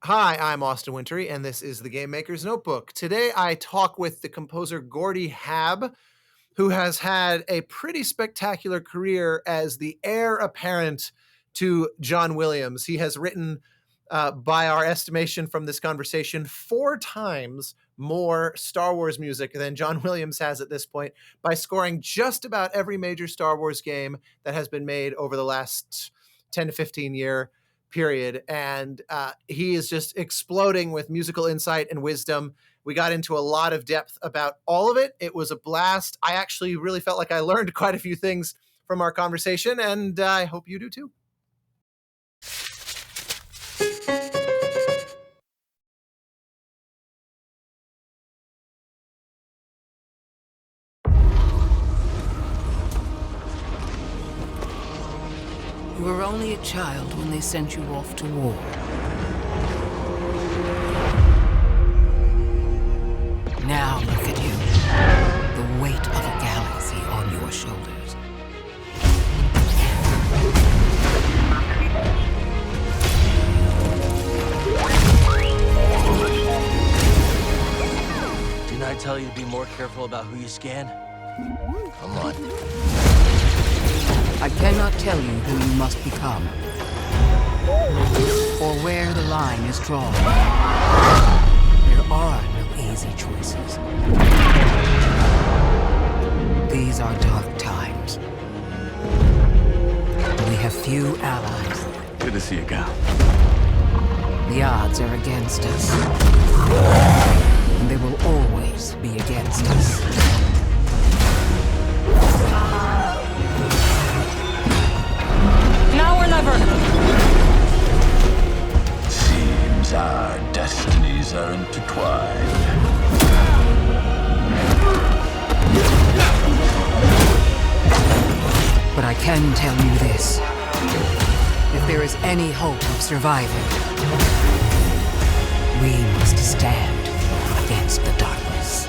Hi, I'm Austin Wintory, and this is the Game Maker's Notebook. Today I talk with the composer Gordy Haab, who has had a pretty spectacular career as the heir apparent to John Williams. He has written, by our estimation from this conversation, 4 times more Star Wars music than John Williams has at this point, by scoring just about every major Star Wars game that has been made over the last 10 to 15 year period. And he is just exploding with musical insight and wisdom. We got into a lot of depth about all of it. It was a blast. I actually really felt like I learned quite a few things from our conversation, and I hope you do too. You were only a child when they sent you off to war. Now look at you. The weight of a galaxy on your shoulders. Didn't I tell you to be more careful about who you scan? Come on. I cannot tell you who you must become, or where the line is drawn. There are no easy choices. These are dark times. We have few allies. Good to see you, Cal. The odds are against us, and they will always be against us. Now or never! Seems our destinies are intertwined. But I can tell you this. If there is any hope of surviving, we must stand against the darkness.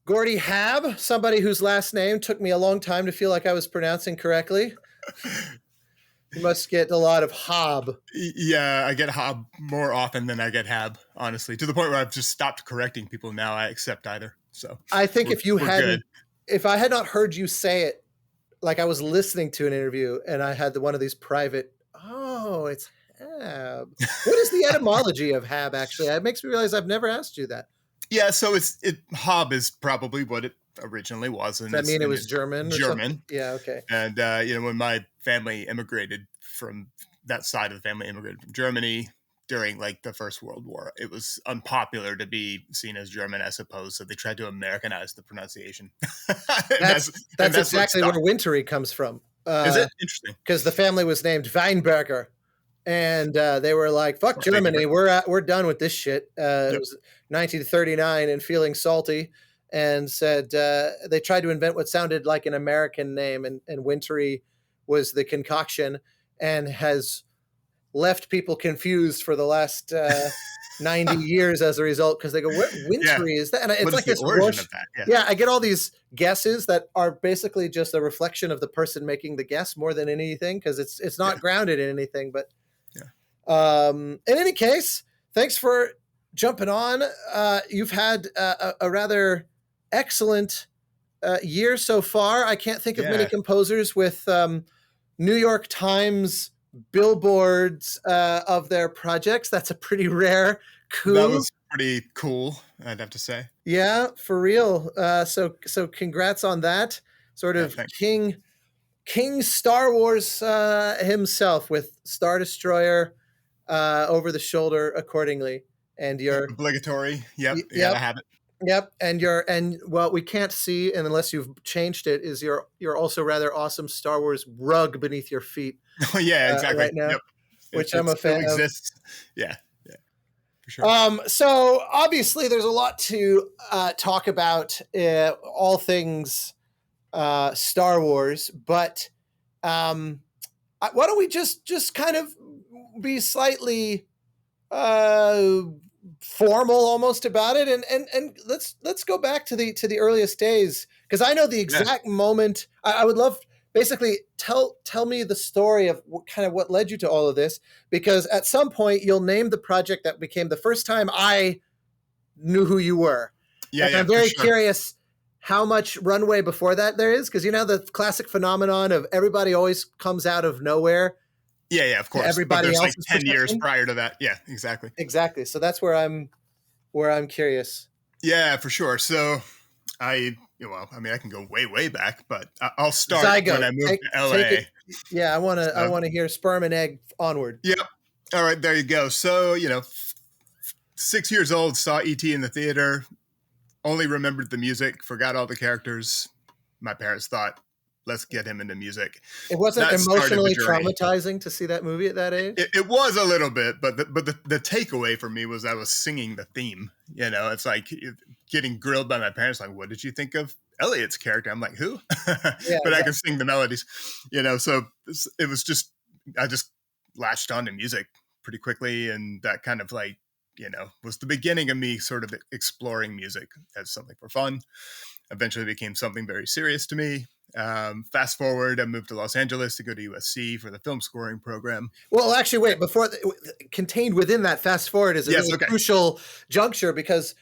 Gordy Haab, somebody whose last name took me a long time to feel like I was pronouncing correctly. You must get a lot of Haab. Yeah, I get Haab more often than I get Hab, honestly, to the point where I've just stopped correcting people. Now I accept either. So I think if I had not heard you say it, like I was listening to an interview and I had one of these private, it's Hab. What is the etymology of Hab, actually? It makes me realize I've never asked you that. Yeah, so Haab is probably what it originally was. Does that mean it was German? German. Yeah, okay. And, when my family immigrated from that side of the family immigrated from Germany during like the First World War, it was unpopular to be seen as German, I suppose. So they tried to Americanize the pronunciation. That's exactly where Wintory comes from. Is it? Interesting. Because the family was named Weinberger. And they were like, fuck Germany, we're done with this shit. It was 1939 and feeling salty, and said they tried to invent what sounded like an American name, and Wintory was the concoction, and has left people confused for the last 90 years as a result, because they go, what Wintory is that? And it's like this origin of that? Yeah, I get all these guesses that are basically just a reflection of the person making the guess more than anything, because it's not grounded in anything, but in any case, thanks for jumping on. You've had a rather excellent year so far. I can't think of many composers with New York Times billboards of their projects. That's a pretty rare coup. That was pretty cool, I'd have to say. Yeah, for real. So congrats on that. Sort of King Star Wars himself, with Star Destroyer over the shoulder accordingly, and you're obligatory. Yep, you gotta have it. Yep, and what we can't see, and unless you've changed it, is your also rather awesome Star Wars rug beneath your feet. Oh yeah, exactly. Right now, yep. Which I'm a fan of. Yeah, for sure. So obviously, there's a lot to talk about. All things Star Wars, but why don't we just kind of be slightly formal almost about it, and let's go back to the earliest days, because I know the exact moment. I would love, basically, tell me the story of what led you to all of this, because at some point you'll name the project that became the first time I knew who you were. And I'm very curious how much runway before that there is, because the classic phenomenon of everybody always comes out of nowhere. Yeah, of course. Everybody else, like 10 years prior to that. Yeah, exactly. So that's where I'm curious. Yeah, for sure. So I can go way back, but I'll start when I moved to LA. Yeah, I want to hear sperm and egg onward. Yep. All right, there you go. So 6 years old, saw E.T. in the theater. Only remembered the music, forgot all the characters. My parents thought, let's get him into music. It wasn't emotionally traumatizing to see that movie at that age? It was a little bit, but the takeaway for me was I was singing the theme. It's like getting grilled by my parents, like, what did you think of Elliot's character? I'm like, who? But I can sing the melodies, so it was just, I just latched on to music pretty quickly, and that kind of like, was the beginning of me sort of exploring music as something for fun. Eventually became something very serious to me. Fast forward, I moved to Los Angeles to go to USC for the film scoring program. Well, actually, wait, before contained within that fast forward is a really crucial juncture, because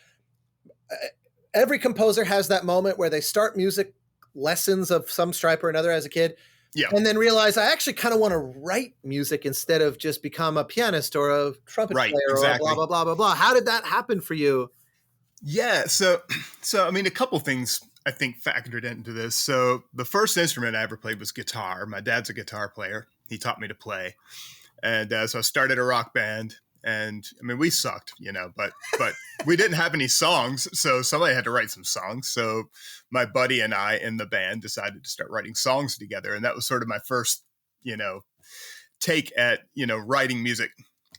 every composer has that moment where they start music lessons of some stripe or another as a kid. Yeah. And then realize, I actually kind of want to write music instead of just become a pianist or a trumpet player or blah, blah, blah, blah, blah. How did that happen for you? Yeah. So I mean, a couple things I think factored into this. So the first instrument I ever played was guitar. My dad's a guitar player. He taught me to play. And so I started a rock band. And I mean, we sucked, but we didn't have any songs. So somebody had to write some songs. So my buddy and I in the band decided to start writing songs together. And that was sort of my first, take at, writing music,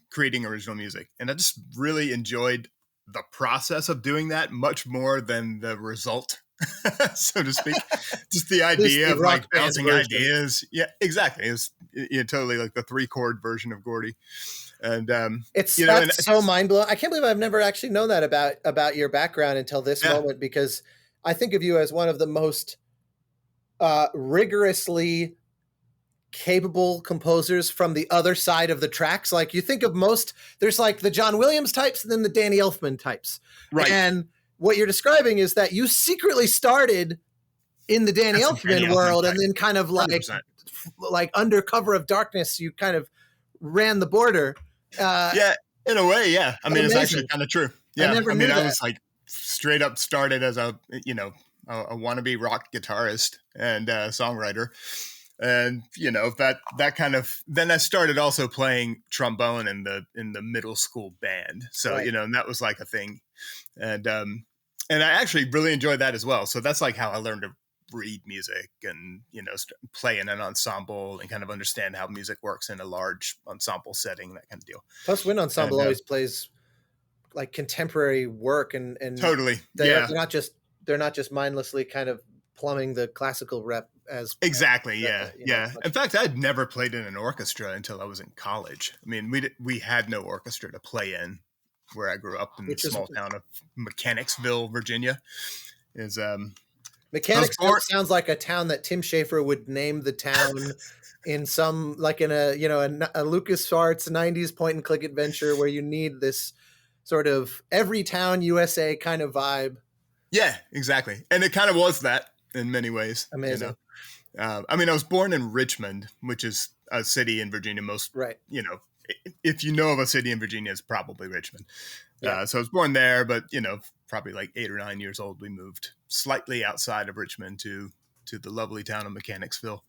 creating original music. And I just really enjoyed the process of doing that much more than the result, so to speak. Just the idea of like bouncing ideas. Yeah, exactly. It's totally like the 3-chord version of Gordy. And it's so mind blowing. I can't believe I've never actually known that about your background until this moment, because I think of you as one of the most rigorously capable composers from the other side of the tracks. Like, you think of there's like the John Williams types and then the Danny Elfman types. Right. And what you're describing is that you secretly started in the Danny Elfman world, and then kind of like under cover of darkness, you kind of ran the border. Yeah, in a way, yeah. I mean, it's actually kind of true. Yeah, I was like straight up started as a wannabe rock guitarist and songwriter, and that kind of, then I started also playing trombone in the middle school band. So and that was like a thing, and I actually really enjoyed that as well. So that's like how I learned to read music and play in an ensemble and kind of understand how music works in a large ensemble setting, that kind of deal. Plus, Wind Ensemble always plays like contemporary work, and totally, they're not just mindlessly kind of plumbing the classical rep as exactly. Yeah. In fact, I'd never played in an orchestra until I was in college. I mean, we had no orchestra to play in where I grew up in the small town of Mechanicsville, Virginia. Mechanicsville sounds like a town that Tim Schafer would name the town in some, like in a LucasArts 90s point and click adventure where you need this sort of every town USA kind of vibe. Yeah, exactly. And it kind of was that in many ways. Amazing. I mean, I was born in Richmond, which is a city in Virginia. If you know of a city in Virginia, it's probably Richmond. Yeah. So I was born there, but probably like 8 or 9 years old, we moved slightly outside of Richmond to the lovely town of Mechanicsville,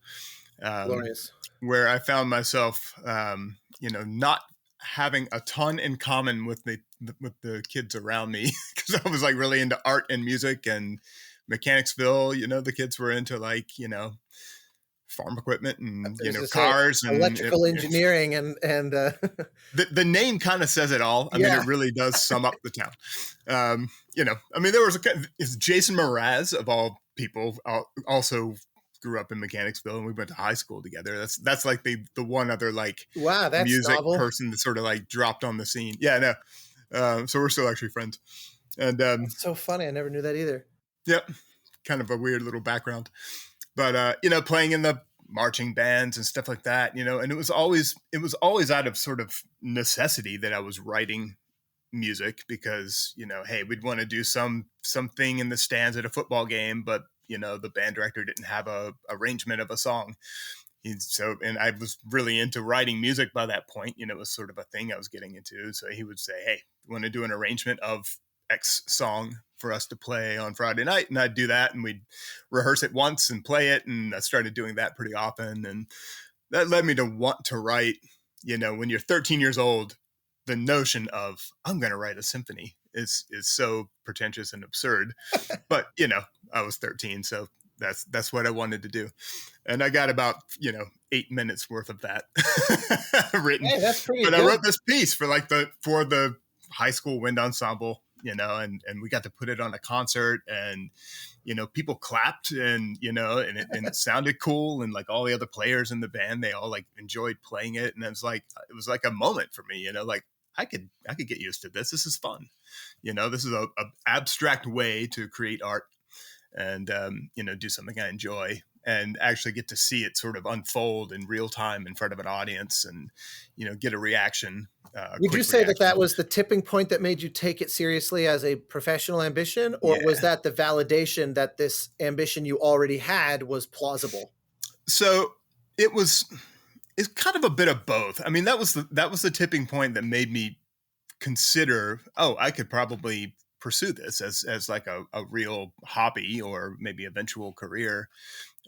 glorious, where I found myself, not having a ton in common with the kids around me, because I was like really into art and music, and Mechanicsville, the kids were into like, farm equipment and Say, cars and electrical engineering and the name kind of says it all. I mean, it really does sum up the town. I mean, there was it's Jason Mraz of all people also grew up in Mechanicsville, and we went to high school together. That's like the one other like that's music novel. person that sort of like dropped on the scene. Yeah, no. So we're still actually friends. And that's so funny. I never knew that either. Yep. Kind of a weird little background. But playing in the marching bands and stuff like that, and it was always out of sort of necessity that I was writing music because, hey, we'd want to do something in the stands at a football game, but the band director didn't have a arrangement of a song. And I was really into writing music by that point. It was sort of a thing I was getting into. So he would say, hey, you want to do an arrangement of X song for us to play on Friday night? And I'd do that, and we'd rehearse it once and play it. And I started doing that pretty often. And that led me to want to write, when you're 13 years old, the notion of I'm going to write a symphony is so pretentious and absurd. But, I was 13. So that's what I wanted to do. And I got about, 8 minutes worth of that written. Hey, that's pretty good. I wrote this piece for the high school wind ensemble, and we got to put it on a concert, and, people clapped and, and it sounded cool. And like all the other players in the band, they all like enjoyed playing it. And it was like a moment for me, like I could get used to this. This is fun. This is a abstract way to create art and, do something I enjoy and actually get to see it sort of unfold in real time in front of an audience and, get a reaction. Would you say that was the tipping point that made you take it seriously as a professional ambition, or was that the validation that this ambition you already had was plausible? So it's kind of a bit of both. I mean, that was the tipping point that made me consider, I could probably pursue this as like a real hobby or maybe eventual career.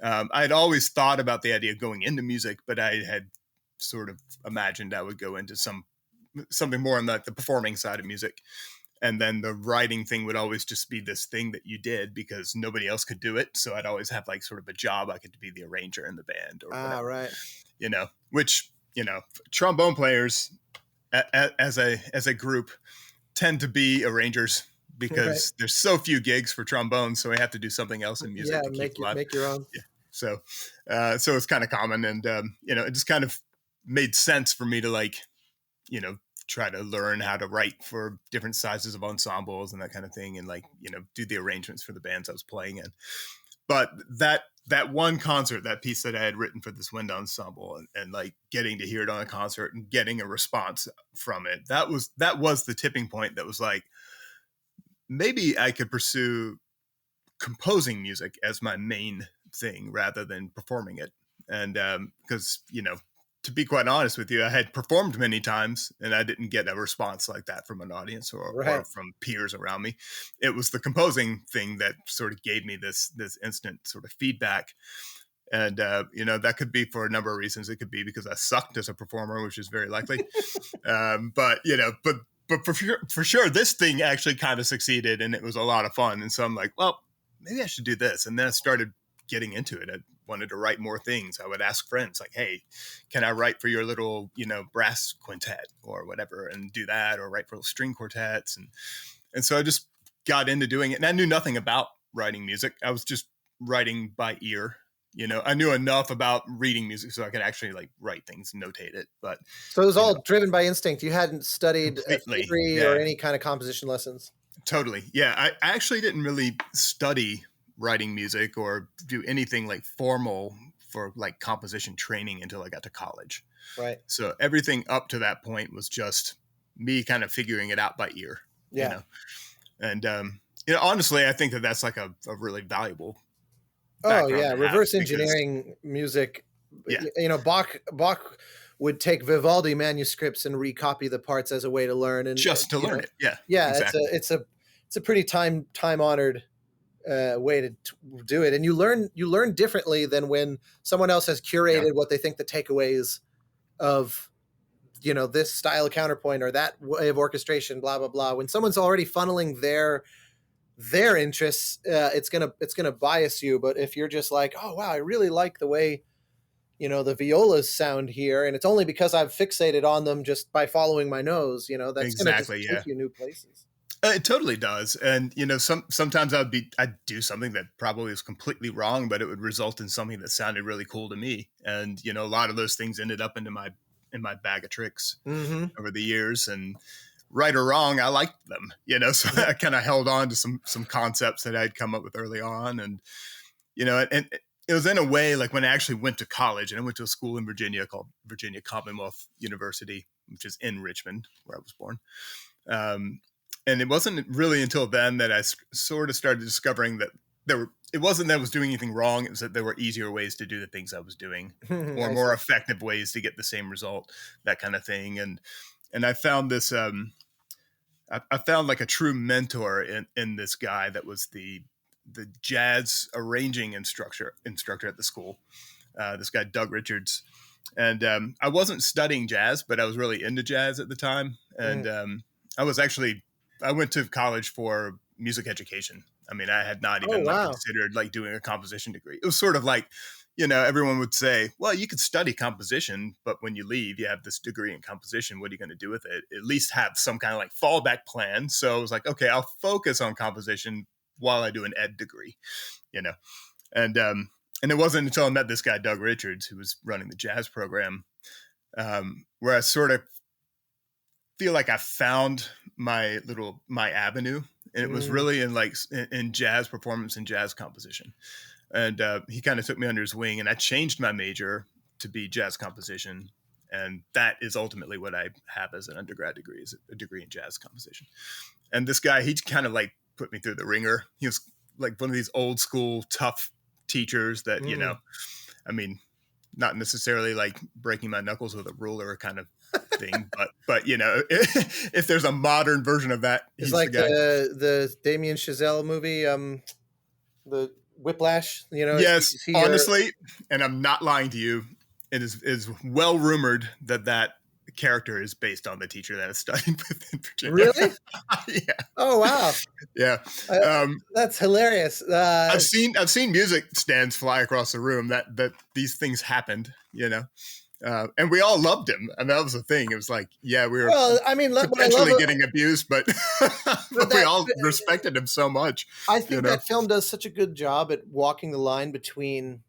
I'd always thought about the idea of going into music, but I had sort of imagined I would go into something more on the performing side of music. And then the writing thing would always just be this thing that you did because nobody else could do it. So I'd always have like sort of a job. I could be the arranger in the band or whatever, right. Which, trombone players as a group tend to be arrangers because there's so few gigs for trombone. So we have to do something else in music to keep alive. Make your own. Yeah. So it's kind of common. And, it just kind of made sense for me to like, try to learn how to write for different sizes of ensembles and that kind of thing. And like, do the arrangements for the bands I was playing in. But that one concert, that piece that I had written for this wind ensemble and like getting to hear it on a concert and getting a response from it, that was the tipping point that was like, maybe I could pursue composing music as my main thing rather than performing it. And because, to be quite honest with you, I had performed many times and I didn't get a response like that from an audience or from peers around me. It was the composing thing that sort of gave me this instant sort of feedback. And, that could be for a number of reasons. It could be because I sucked as a performer, which is very likely. But for sure, this thing actually kind of succeeded and it was a lot of fun. And so I'm like, well, maybe I should do this. And then I started getting into it. I wanted to write more things. I would ask friends like, hey, can I write for your little, brass quintet or whatever and do that, or write for string quartets. And so I just got into doing it. And I knew nothing about writing music. I was just writing by ear. I knew enough about reading music so I could actually like write things, notate it. But so it was all driven by instinct. You hadn't studied theory or any kind of composition lessons. Totally. Yeah. I actually didn't really study writing music or do anything like formal for like composition training until I got to college. Right. So everything up to that point was just me kind of figuring it out by ear. Yeah. And, honestly, I think that's like a really valuable. Reverse engineering music. Yeah. Bach would take Vivaldi manuscripts and recopy the parts as a way to learn and just to learn it. Yeah. Yeah. Exactly. It's a pretty time honored way to do it. And you learn differently than when someone else has curated what they think the takeaways of, this style of counterpoint or that way of orchestration, blah, blah, blah. When someone's already funneling their interests, it's going to bias you. But if you're just like, oh, wow, I really like the way the violas sound here, and it's only because I've fixated on them just by following my nose. That's going to just Exactly. take you new places. It totally does. And, sometimes I'd do something that probably was completely wrong, but it would result in something that sounded really cool to me. And, a lot of those things ended up in my bag of tricks over the years, and right or wrong, I liked them, so I kind of held on to some concepts that I'd come up with early on. And, and it was in a way like when I actually went to college, and I went to a school in Virginia called Virginia Commonwealth University, which is in Richmond, where I was born. And it wasn't really until then that I sort of started discovering that it wasn't that I was doing anything wrong. It was that there were easier ways to do the things I was doing, or more effective ways to get the same result, that kind of thing. And I found this, I found like a true mentor in this guy that was the jazz arranging instructor at the school. This guy, Doug Richards. And I wasn't studying jazz, but I was really into jazz at the time. And I went to college for music education. I mean, I had not even considered like doing a composition degree. It was sort of like, everyone would say, well, you could study composition, but when you leave, you have this degree in composition. What are you going to do with it? At least have some kind of like fallback plan. So I was like, okay, I'll focus on composition while I do an ed degree, And it wasn't until I met this guy, Doug Richards, who was running the jazz program, where I sort of feel like I found my avenue, and it was really in jazz performance and jazz composition. And he kind of took me under his wing, and I changed my major to be jazz composition. And that is ultimately what I have as an undergrad degree, is a degree in jazz composition. And this guy, he kind of like put me through the ringer. He was like one of these old school, tough teachers that, I mean, not necessarily like breaking my knuckles with a ruler kind of thing, but if there's a modern version of that, it's like the Damien Chazelle movie, the Whiplash. Yes, honestly, and I'm not lying to you, it is well rumored that character is based on the teacher that I studied with in Virginia. Really? Yeah. Oh wow. Yeah. That's hilarious. I've seen music stands fly across the room that these things happened, and we all loved him. And that was the thing. It was like, yeah, we were potentially getting abused, but we all respected him so much. I think that film does such a good job at walking the line between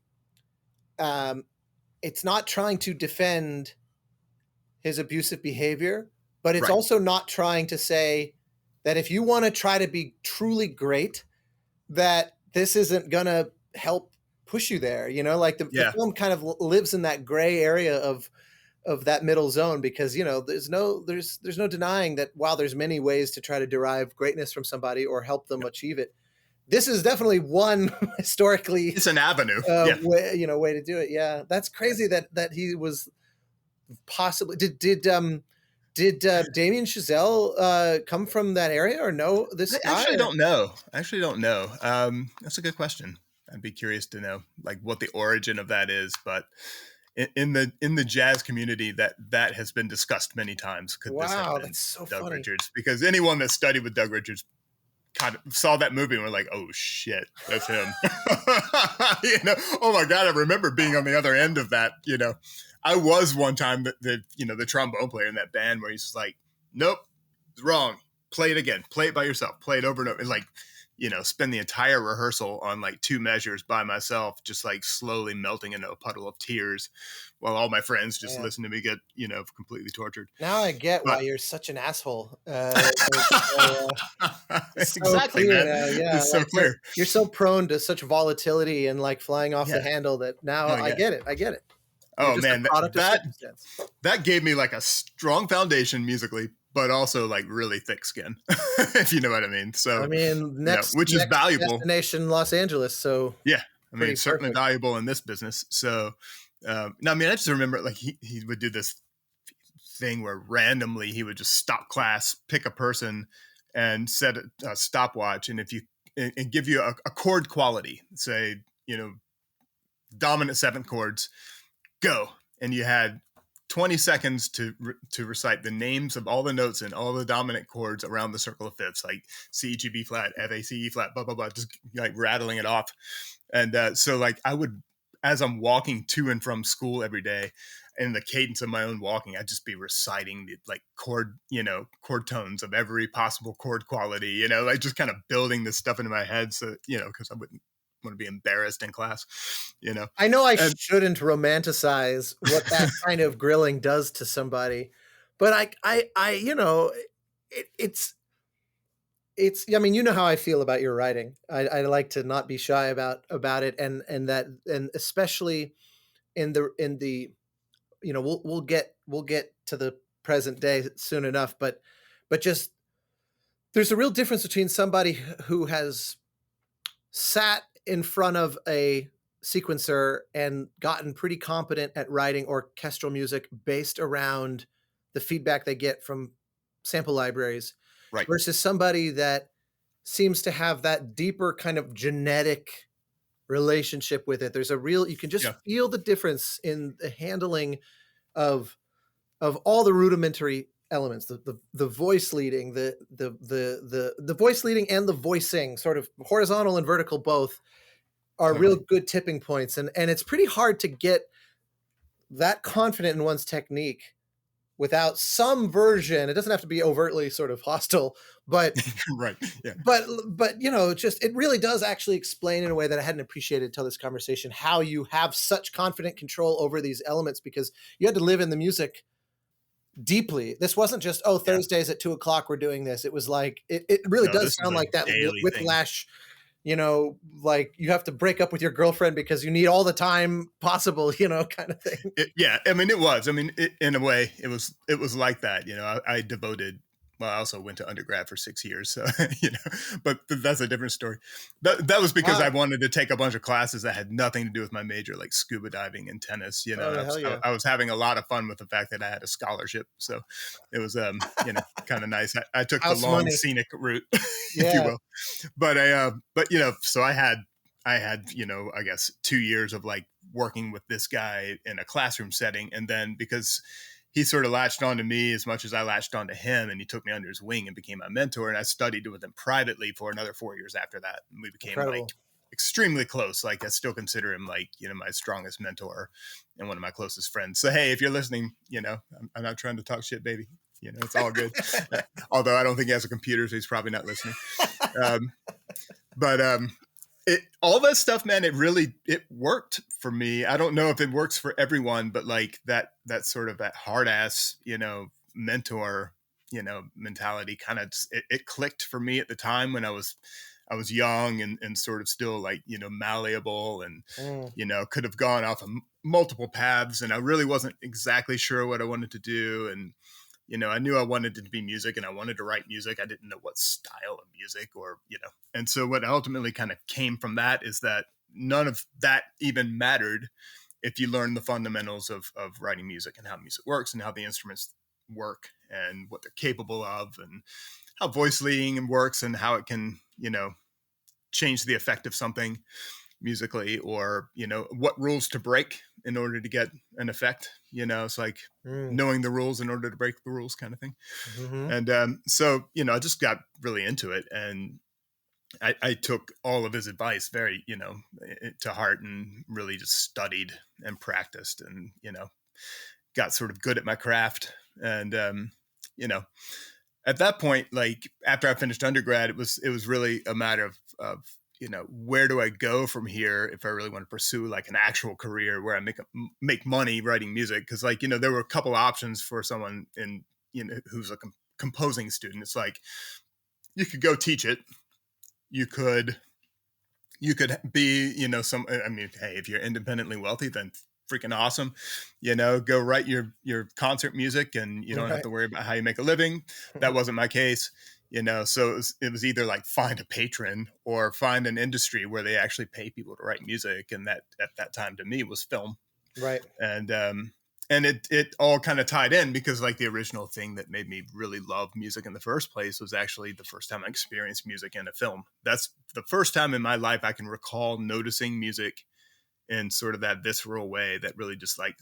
it's not trying to defend his abusive behavior, but it's also not trying to say that if you want to try to be truly great, that this isn't going to help push you there. Like the film kind of lives in that gray area of that middle zone, because, there's no denying that while there's many ways to try to derive greatness from somebody or help them achieve it, this is definitely one historically. It's an avenue. Way to do it. Yeah. That's crazy that he was possibly did Damien Chazelle come from that area or no? I actually don't know. That's a good question. I'd be curious to know like what the origin of that is, but in the jazz community that has been discussed many times. Wow, that's so Doug funny. Richards, because anyone that studied with Doug Richards kind of saw that movie and were like, oh shit, that's him. Oh my God, I remember being on the other end of that. I was one time the trombone player in that band where he's just like, nope, it's wrong. Play it again. Play it by yourself. Play it over and over. And like, spend the entire rehearsal on like 2 measures by myself, just like slowly melting into a puddle of tears while all my friends just listen to me get, completely tortured. Now I get why you're such an asshole. Exactly, man. It's so clear. You're so prone to such volatility and like flying off the handle that now I get it. Oh man, that gave me like a strong foundation musically, but also like really thick skin, if you know what I mean. So which is valuable. Destination Los Angeles. So yeah, I mean, certainly valuable in this business. So I just remember like he would do this thing where randomly he would just stop class, pick a person, and set a stopwatch, and and give you a chord quality, say dominant 7th chords. Go. And you had 20 seconds to recite the names of all the notes and all the dominant chords around the circle of fifths, like C, G, B flat, F, A, C, E flat, blah, blah, blah, just like rattling it off. And so like I would as I'm walking to and from school every day, in the cadence of my own walking, I'd just be reciting the like chord tones of every possible chord quality, like just kind of building this stuff into my head. So, cause I wouldn't want to be embarrassed in class, I know I and shouldn't romanticize what that kind of grilling does to somebody, but it's, I mean, you know how I feel about your writing. I like to not be shy about it. And especially in the, we'll get to the present day soon enough, but just, there's a real difference between somebody who has sat in front of a sequencer and gotten pretty competent at writing orchestral music based around the feedback they get from sample libraries, right. versus somebody that seems to have that deeper kind of genetic relationship with it. There's a real, you can just feel the difference in the handling of all the rudimentary elements, the voice leading, the voice leading and the voicing, sort of horizontal and vertical both, are real good tipping points. And it's pretty hard to get that confident in one's technique without some version. It doesn't have to be overtly sort of hostile, but right. Yeah. But just, it really does actually explain in a way that I hadn't appreciated until this conversation, how you have such confident control over these elements, because you had to live in the music deeply. This wasn't just, Thursdays at 2:00 we're doing this. It was like, it really does sound like that whiplash, like you have to break up with your girlfriend because you need all the time possible, kind of thing. I mean, it was, in a way it was like that, I devoted, well, I also went to undergrad for 6 years. So, but that's a different story. That was because I wanted to take a bunch of classes that had nothing to do with my major, like scuba diving and tennis. I was having a lot of fun with the fact that I had a scholarship. So it was, kind of nice. I took the long scenic route, if you will. But so I had, I guess 2 years of like working with this guy in a classroom setting. And then because he sort of latched on to me as much as I latched on to him, and he took me under his wing and became my mentor. And I studied with him privately for another 4 years after that. And we became like extremely close. Like I still consider him like, my strongest mentor and one of my closest friends. So, hey, if you're listening, I'm not trying to talk shit, baby. It's all good. Although I don't think he has a computer, so he's probably not listening. All that stuff, man, it worked for me. I don't know if it works for everyone, but like that sort of that hard ass, mentor, mentality kind of, it clicked for me at the time when I was young and sort of still like, malleable and, could have gone off of multiple paths, and I really wasn't exactly sure what I wanted to do. And, I knew I wanted it to be music and I wanted to write music. I didn't know what style of music or, and so what ultimately kind of came from that is that none of that even mattered if you learn the fundamentals of writing music and how music works and how the instruments work and what they're capable of and how voice leading works and how it can, change the effect of something musically, or what rules to break in order to get an effect. It's like knowing the rules in order to break the rules, kind of thing. And so I just got really into it, and I took all of his advice very to heart, and really just studied and practiced, and got sort of good at my craft. And at that point, like after I finished undergrad, it was really a matter of where do I go from here if I really want to pursue like an actual career where I make money writing music? Because like, there were a couple options for someone in, who's a composing student. It's like, you could go teach it. You could be, hey, if you're independently wealthy, then freaking awesome. Go write your concert music and you don't have to worry about how you make a living. That wasn't my case. So it was either like find a patron or find an industry where they actually pay people to write music. And that at that time to me was film. Right. And it all kind of tied in because like the original thing that made me really love music in the first place was actually the first time I experienced music in a film. That's the first time in my life I can recall noticing music in sort of that visceral way that really just like,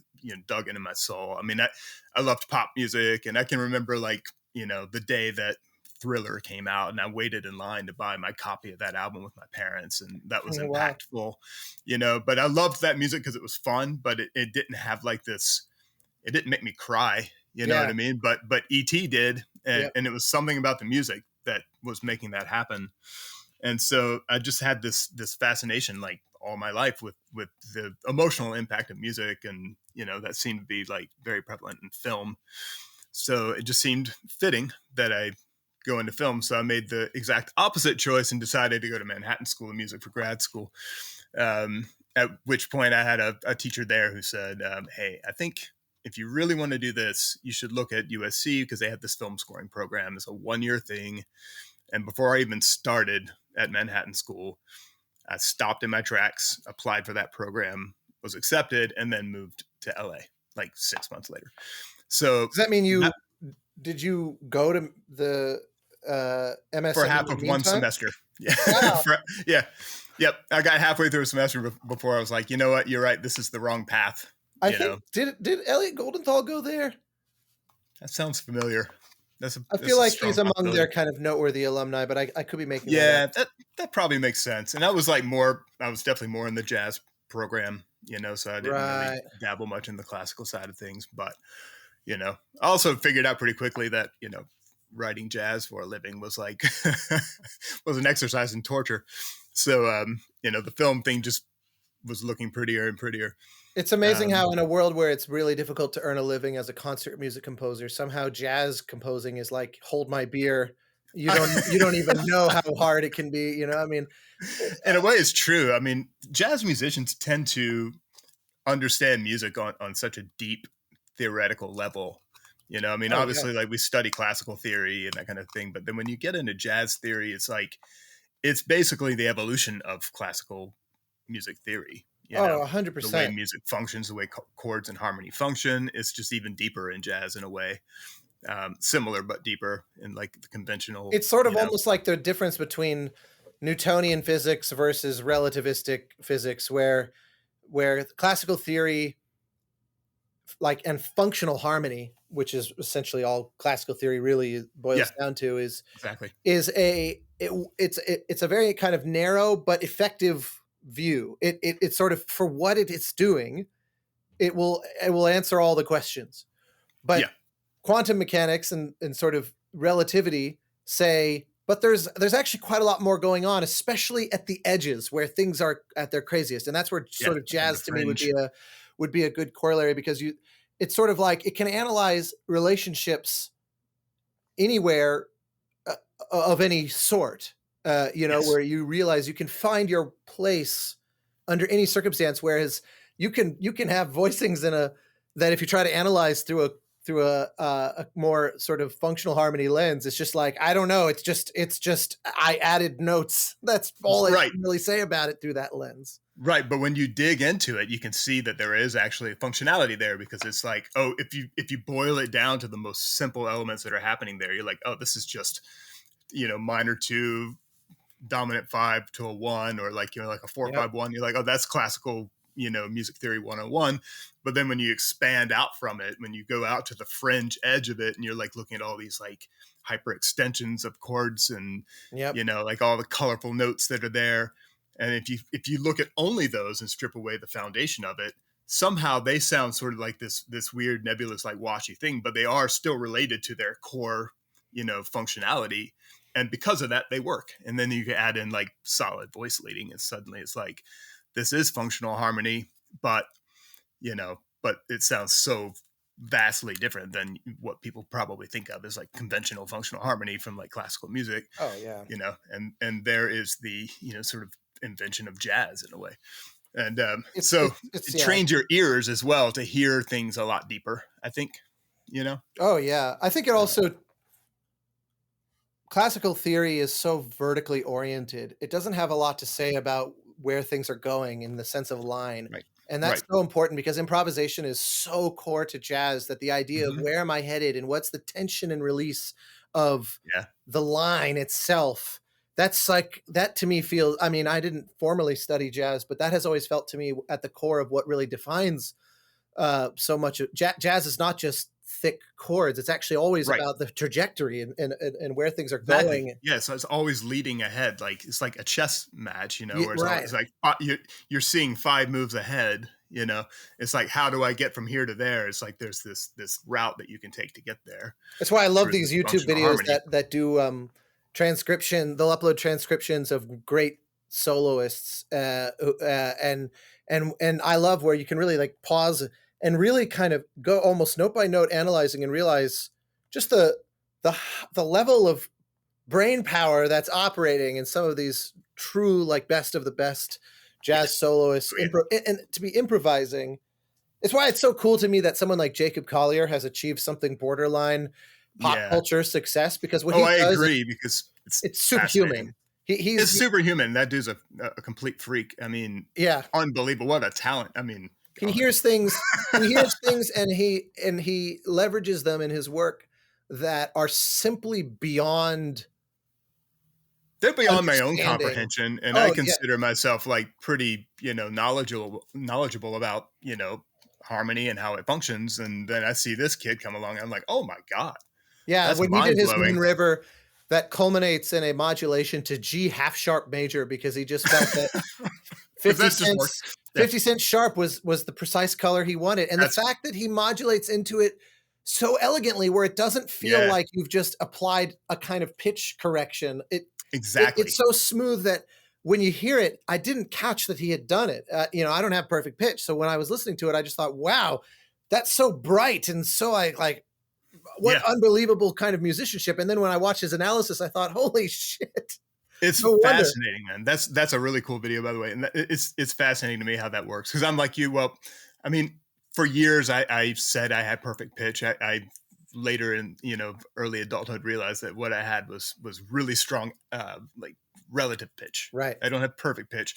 dug into my soul. I mean, I loved pop music, and I can remember like, the day that Thriller came out, and I waited in line to buy my copy of that album with my parents, and that was Oh, wow. impactful, but I loved that music because it was fun, but it didn't have like this, it didn't make me cry, you know what I mean? But E.T. did, and it was something about the music that was making that happen. And so I just had this fascination like all my life with the emotional impact of music, and that seemed to be like very prevalent in film. So it just seemed fitting that I go into film. So I made the exact opposite choice and decided to go to Manhattan School of Music for grad school. At which point I had a teacher there who said, hey, I think if you really want to do this, you should look at USC because they had this film scoring program. It's a 1-year thing. And before I even started at Manhattan School, I stopped in my tracks, applied for that program, was accepted, and then moved to LA like 6 months later. So does that mean did you go to the MS for half of one semester? Yeah. Wow. Yep. I got halfway through a semester before I was like, you know what? You're right. This is the wrong path. I think, did Elliot Goldenthal go there? That sounds familiar. I feel like he's among their kind of noteworthy alumni, but I could be making that probably makes sense. And I was like I was definitely more in the jazz program, so I didn't really dabble much in the classical side of things. But, I also figured out pretty quickly that, writing jazz for a living was like, was an exercise in torture. So, the film thing just was looking prettier and prettier. It's amazing how in a world where it's really difficult to earn a living as a concert music composer, somehow jazz composing is like, hold my beer. You don't even know how hard it can be. I mean, in a way it's true. I mean, jazz musicians tend to understand music on such a deep theoretical level. Obviously like we study classical theory and that kind of thing, but then when you get into jazz theory, it's like, it's basically the evolution of classical music theory. 100%. The way music functions, the way chords and harmony function, it's just even deeper in jazz in a way. Similar but deeper in like the conventional. It's sort of almost like the difference between Newtonian physics versus relativistic physics, where classical theory, like, and functional harmony, which is essentially all classical theory really boils down to, is it's a very kind of narrow but effective view. It's sort of, for what it's doing, it will answer all the questions. But quantum mechanics and sort of relativity say, but there's actually quite a lot more going on, especially at the edges where things are at their craziest. And that's where sort of jazz to me would be a good corollary, because it's sort of like it can analyze relationships anywhere of any sort. Where you realize you can find your place under any circumstance, whereas you can have voicings that if you try to analyze through a more sort of functional harmony lens, it's just like, I don't know. It's just I added notes. That's all I can really say about it through that lens. Right. But when you dig into it, you can see that there is actually functionality there, because it's like, oh, if you boil it down to the most simple elements that are happening there, you're like, oh, this is just, minor 2, dominant 5 to a 1, or like, like a 4-5-1. You're like, oh, that's classical, music theory 101. But then when you expand out from it, when you go out to the fringe edge of it, and you're like looking at all these like hyper extensions of chords and, like all the colorful notes that are there. And if you look at only those and strip away the foundation of it, somehow they sound sort of like this weird nebulous, like washy thing, but they are still related to their core, functionality. And because of that, they work. And then you can add in like solid voice leading, and suddenly it's like, this is functional harmony, but it sounds so vastly different than what people probably think of as like conventional functional harmony from like classical music. Oh yeah. And there is the, sort of invention of jazz in a way. And it trains your ears as well to hear things a lot deeper, I think, Oh yeah. I think it also, classical theory is so vertically oriented. It doesn't have a lot to say about where things are going in the sense of line. Right. And that's so important, because improvisation is so core to jazz, that the idea of where am I headed and what's the tension and release of the line itself, that's like, that to me feels, I mean, I didn't formally study jazz, but that has always felt to me at the core of what really defines so much of jazz is not just thick chords. It's actually always Right. about the trajectory and where things are Exactly. going. Yeah, so it's always leading ahead. Like it's like a chess match, where it's Right. always like you're seeing 5 moves ahead. It's like, how do I get from here to there? It's like there's this route that you can take to get there. That's why I love through these this YouTube functional videos harmony. that do transcription. They'll upload transcriptions of great soloists, and I love where you can really like pause and really kind of go almost note by note analyzing and realize just the level of brain power that's operating in some of these true like best of the best jazz soloists, and to be improvising. It's why it's so cool to me that someone like Jacob Collier has achieved something borderline pop culture success, because what he I does, agree, because it's superhuman. It's superhuman. That dude's a complete freak. I mean, Yeah, unbelievable. What a talent. I mean, he hears things, and he leverages them in his work that are simply beyond. They're beyond my own comprehension, and I yeah. consider myself like pretty, knowledgeable about, harmony and how it functions. And then I see this kid come along, and I'm like, oh my God. Yeah, That's when he did his mind-blowing. Moon River, that culminates in a modulation to G half sharp major, because he just felt that 50 cents sharp was the precise color he wanted. And the fact that he modulates into it so elegantly where it doesn't feel like you've just applied a kind of pitch correction. Exactly. It's so smooth that when you hear it, I didn't catch that he had done it. I don't have perfect pitch. So when I was listening to it, I just thought, wow, that's so bright. And so what unbelievable kind of musicianship. And then when I watched his analysis, I thought, holy shit. It's fascinating, man. That's a really cool video, by the way. And it's fascinating to me how that works. Because I'm like you. Well, I mean, for years, I said I had perfect pitch. I later in, early adulthood realized that what I had was really strong, like relative pitch. Right. I don't have perfect pitch.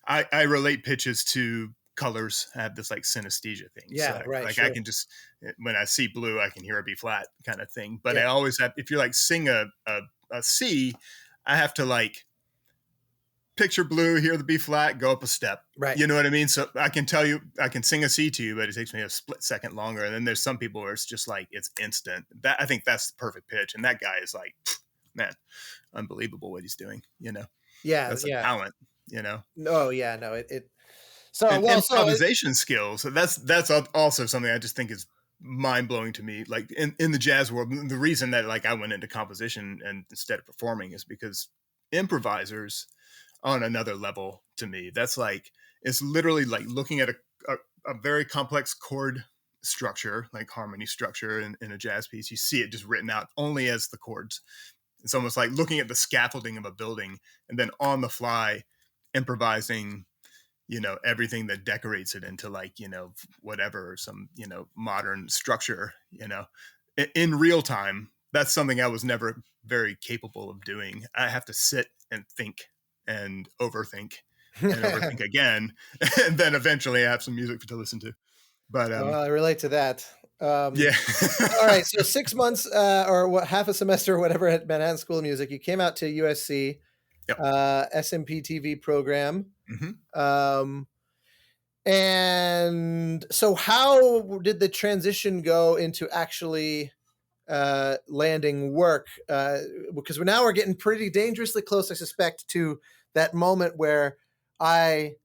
I relate pitches to colors. I have this like synesthesia thing. Yeah, so, right. Like sure. I can just, when I see blue, I can hear a B flat kind of thing. But Yeah. I always have, if you're like sing a C, I have to like picture blue, hear the B flat, go up a step. Right. You know what I mean? So I can tell you, I can sing a C to you, but it takes me a split second longer. And then there's some people where it's just like, it's instant. I think that's the perfect pitch. And that guy is like, man, unbelievable what he's doing, Yeah. That's a talent, Oh yeah, no, improvisation skills. So that's also something I just think is mind blowing to me. Like in the jazz world, the reason that like I went into composition and instead of performing is because improvisers on another level to me. That's like, it's literally like looking at a very complex chord structure, like harmony structure in a jazz piece. You see it just written out only as the chords. It's almost like looking at the scaffolding of a building and then on the fly improvising, everything that decorates it into like, whatever, some, modern structure, in real time. That's something I was never very capable of doing. I have to sit and think and overthink and overthink again. And then eventually I have some music to listen to. But I relate to that. Yeah. All right. So 6 months or half a semester or whatever at Manhattan School of Music, you came out to USC, SMP TV program. Mm-hmm. And so how did the transition go into actually landing work? Because we're getting pretty dangerously close, I suspect, to that moment where I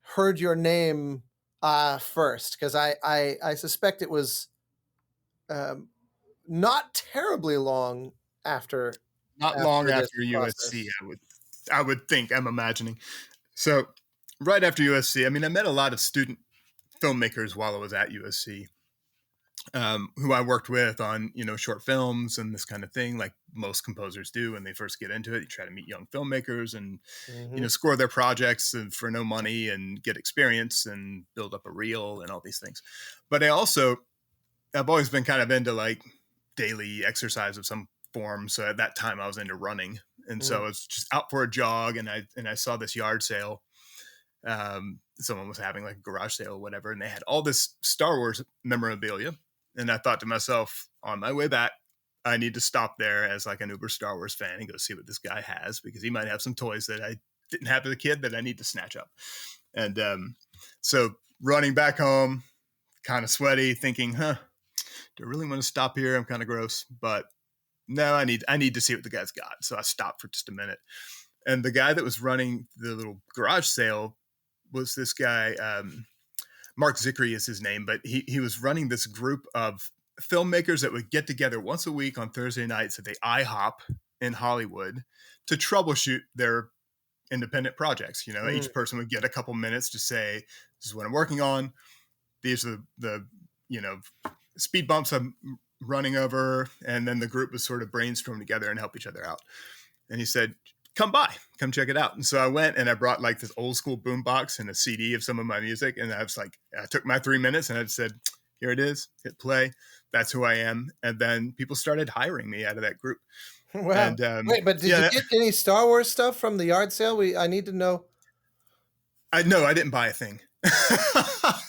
heard your name first, because I suspect it was not terribly long after. Not long after USC, I would think. I'm imagining. So right after USC, I mean, I met a lot of student filmmakers while I was at USC, who I worked with on, short films and this kind of thing, like most composers do when they first get into it. You try to meet young filmmakers and, score their projects for no money and get experience and build up a reel and all these things. But I've always been kind of into like daily exercise of some form. So at that time I was into running. And so I was just out for a jog and I saw this yard sale. Someone was having like a garage sale or whatever, and they had all this Star Wars memorabilia. And I thought to myself, on my way back, I need to stop there as like an uber Star Wars fan and go see what this guy has, because he might have some toys that I didn't have as a kid that I need to snatch up. And so running back home, kind of sweaty, thinking, do I really want to stop here? I'm kind of gross, but no, I need to see what the guy's got. So I stopped for just a minute. And the guy that was running the little garage sale was this guy, Mark Zickery is his name, but he was running this group of filmmakers that would get together once a week on Thursday nights at the IHOP in Hollywood to troubleshoot their independent projects. You know, each person would get a couple minutes to say, this is what I'm working on. These are the speed bumps I'm running over. And then the group would sort of brainstorm together and help each other out. And he said, come check it out. And so I went and I brought like this old school boombox and a CD of some of my music. And I was like, I took my 3 minutes and I said, here it is, hit play. That's who I am. And then people started hiring me out of that group. Wow. And, wait, but did you get any Star Wars stuff from the yard sale? I need to know. I didn't buy a thing.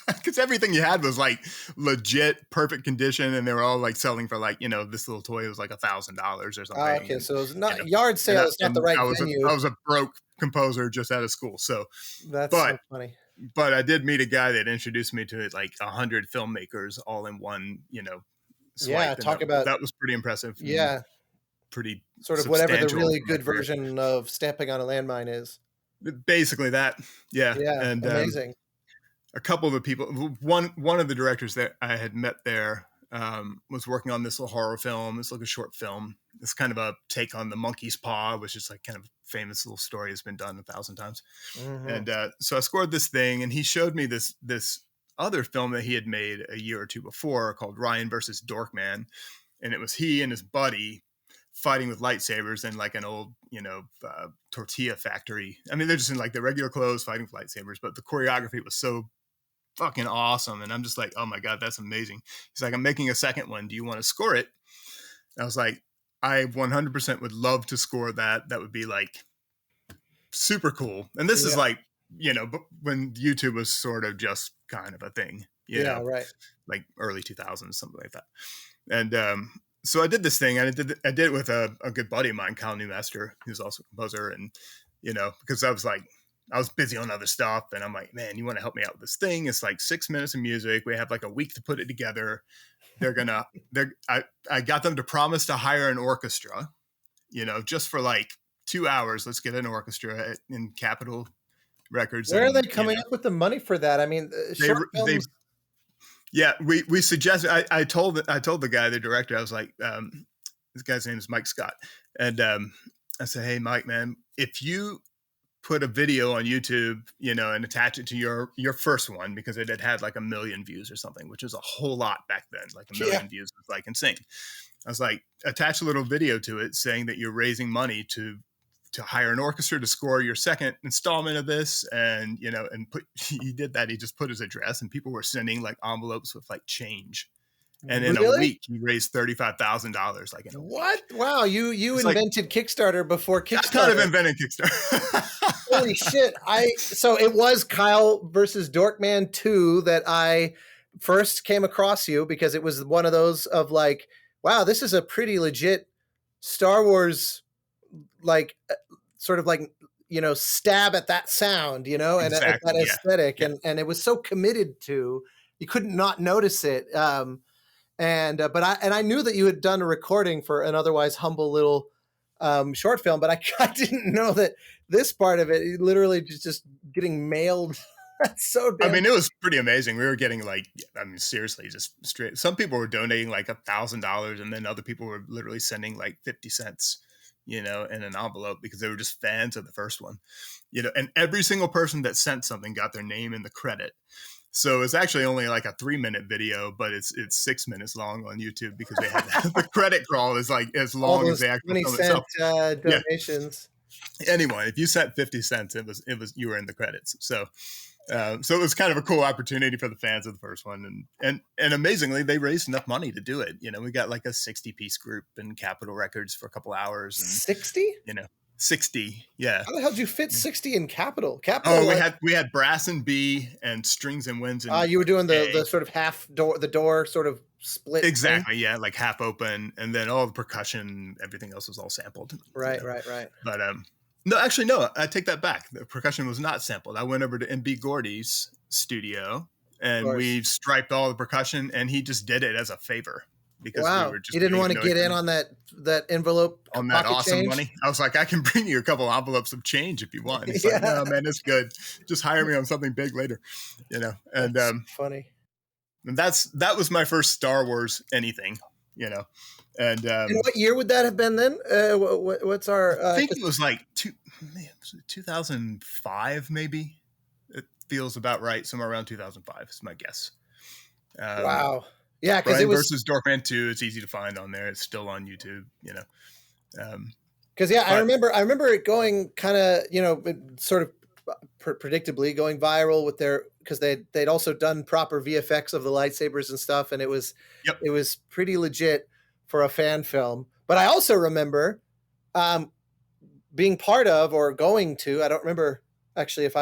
Because everything you had was like legit perfect condition, and they were all like selling for like, this little toy was like $1,000 or something. Okay, so it's not yard sale. It's not the right venue. I was a broke composer just out of school, so so funny. But I did meet a guy that introduced me to like 100 filmmakers all in one, swipe. Yeah, that was pretty impressive. Yeah, pretty sort of whatever the really good version of stamping on a landmine is. Basically that, yeah, and amazing. A couple of the people, one of the directors that I had met there was working on this little horror film, this little short film. It's kind of a take on the monkey's paw, which is like kind of a famous little story that's been done 1,000 times. Mm-hmm. And so I scored this thing, and he showed me this other film that he had made a year or two before called Ryan versus Dorkman, and it was he and his buddy fighting with lightsabers in like an old, tortilla factory. I mean, they're just in like the regular clothes fighting with lightsabers, but the choreography was so fucking awesome. And I'm just like, oh my God, that's amazing. He's like, I'm making a second one. Do you want to score it? And I was like, I 100% would love to score that. That would be like super cool. And this is like, when YouTube was sort of just kind of a thing, right. Like early 2000s, something like that. And, so I did this thing. I did it with a good buddy of mine, Kyle Newmaster, who's also a composer. And, because I was busy on other stuff, and I'm like, man, you want to help me out with this thing? It's like 6 minutes of music. We have like a week to put it together. I got them to promise to hire an orchestra, just for like 2 hours. Let's get an orchestra in Capitol Records. Where are they coming up with the money for that? I mean, short films. Yeah, we suggested. I told the guy, the director, I was like, this guy's name is Mike Scott, and I said, hey, Mike, man, if you put a video on YouTube, and attach it to your first one, because it had like 1 million views or something, which was a whole lot back then. Like 1 million views was like insane. I was like, attach a little video to it saying that you're raising money to hire an orchestra to score your second installment of this. And, he did that. He just put his address, and people were sending like envelopes with like change. And in a week, he raised $35,000. Like, what? Wow. You invented Kickstarter before Kickstarter. I kind of invented Kickstarter. Holy shit. So it was Kyle versus Dorkman 2 that I first came across you, because it was one of those of like, wow, this is a pretty legit Star Wars, like sort of like, stab at that sound, and exactly, at that aesthetic. Yeah. And it was so committed to, you couldn't not notice it. But I knew that you had done a recording for an otherwise humble little short film, but I didn't know that this part of it literally just getting mailed. That's so damn. I mean, it was pretty amazing. We were getting like, seriously, just straight. Some people were donating like $1,000, and then other people were literally sending like 50 cents, in an envelope, because they were just fans of the first one, and every single person that sent something got their name in the credit. So it's actually only like a 3-minute video, but it's 6 minutes long on YouTube, because they had the credit crawl is like as long as the actual film itself. Donations. Yeah. Anyway, if you sent 50 cents, it was you were in the credits. So it was kind of a cool opportunity for the fans of the first one, and amazingly, they raised enough money to do it. We got like a 60-piece group in Capitol Records for a couple hours. And 60? 60, yeah. How the hell did you fit 60 in Capitol? We had brass and B and strings and winds. And you were doing the sort of half door, the door sort of split. Exactly, yeah, like half open, and then all the percussion, everything else was all sampled. Right. But no, actually, no, I take that back. The percussion was not sampled. I went over to MB Gordy's studio, and we striped all the percussion, and he just did it as a favor. because we Wow. were just You didn't getting want to to know get each in other on that envelope on that pocket awesome change? money. I was like, I can bring you a couple envelopes of change if you want. He's Yeah. like, no, man, it's good. Just hire me on something big later, And That's funny. and that was my first Star Wars anything, And And what year would that have been then? What's our? I think it was like 2005, maybe. It feels about right. Somewhere around 2005 is my guess. Wow. Yeah, because it Brian was versus Dorkman 2. It's easy to find on there. It's still on YouTube. because I but- remember it going kind of sort of predictably going viral with their because they'd also done proper VFX of the lightsabers and stuff, and it was pretty legit for a fan film. But I also remember being part of or going to, I don't remember actually if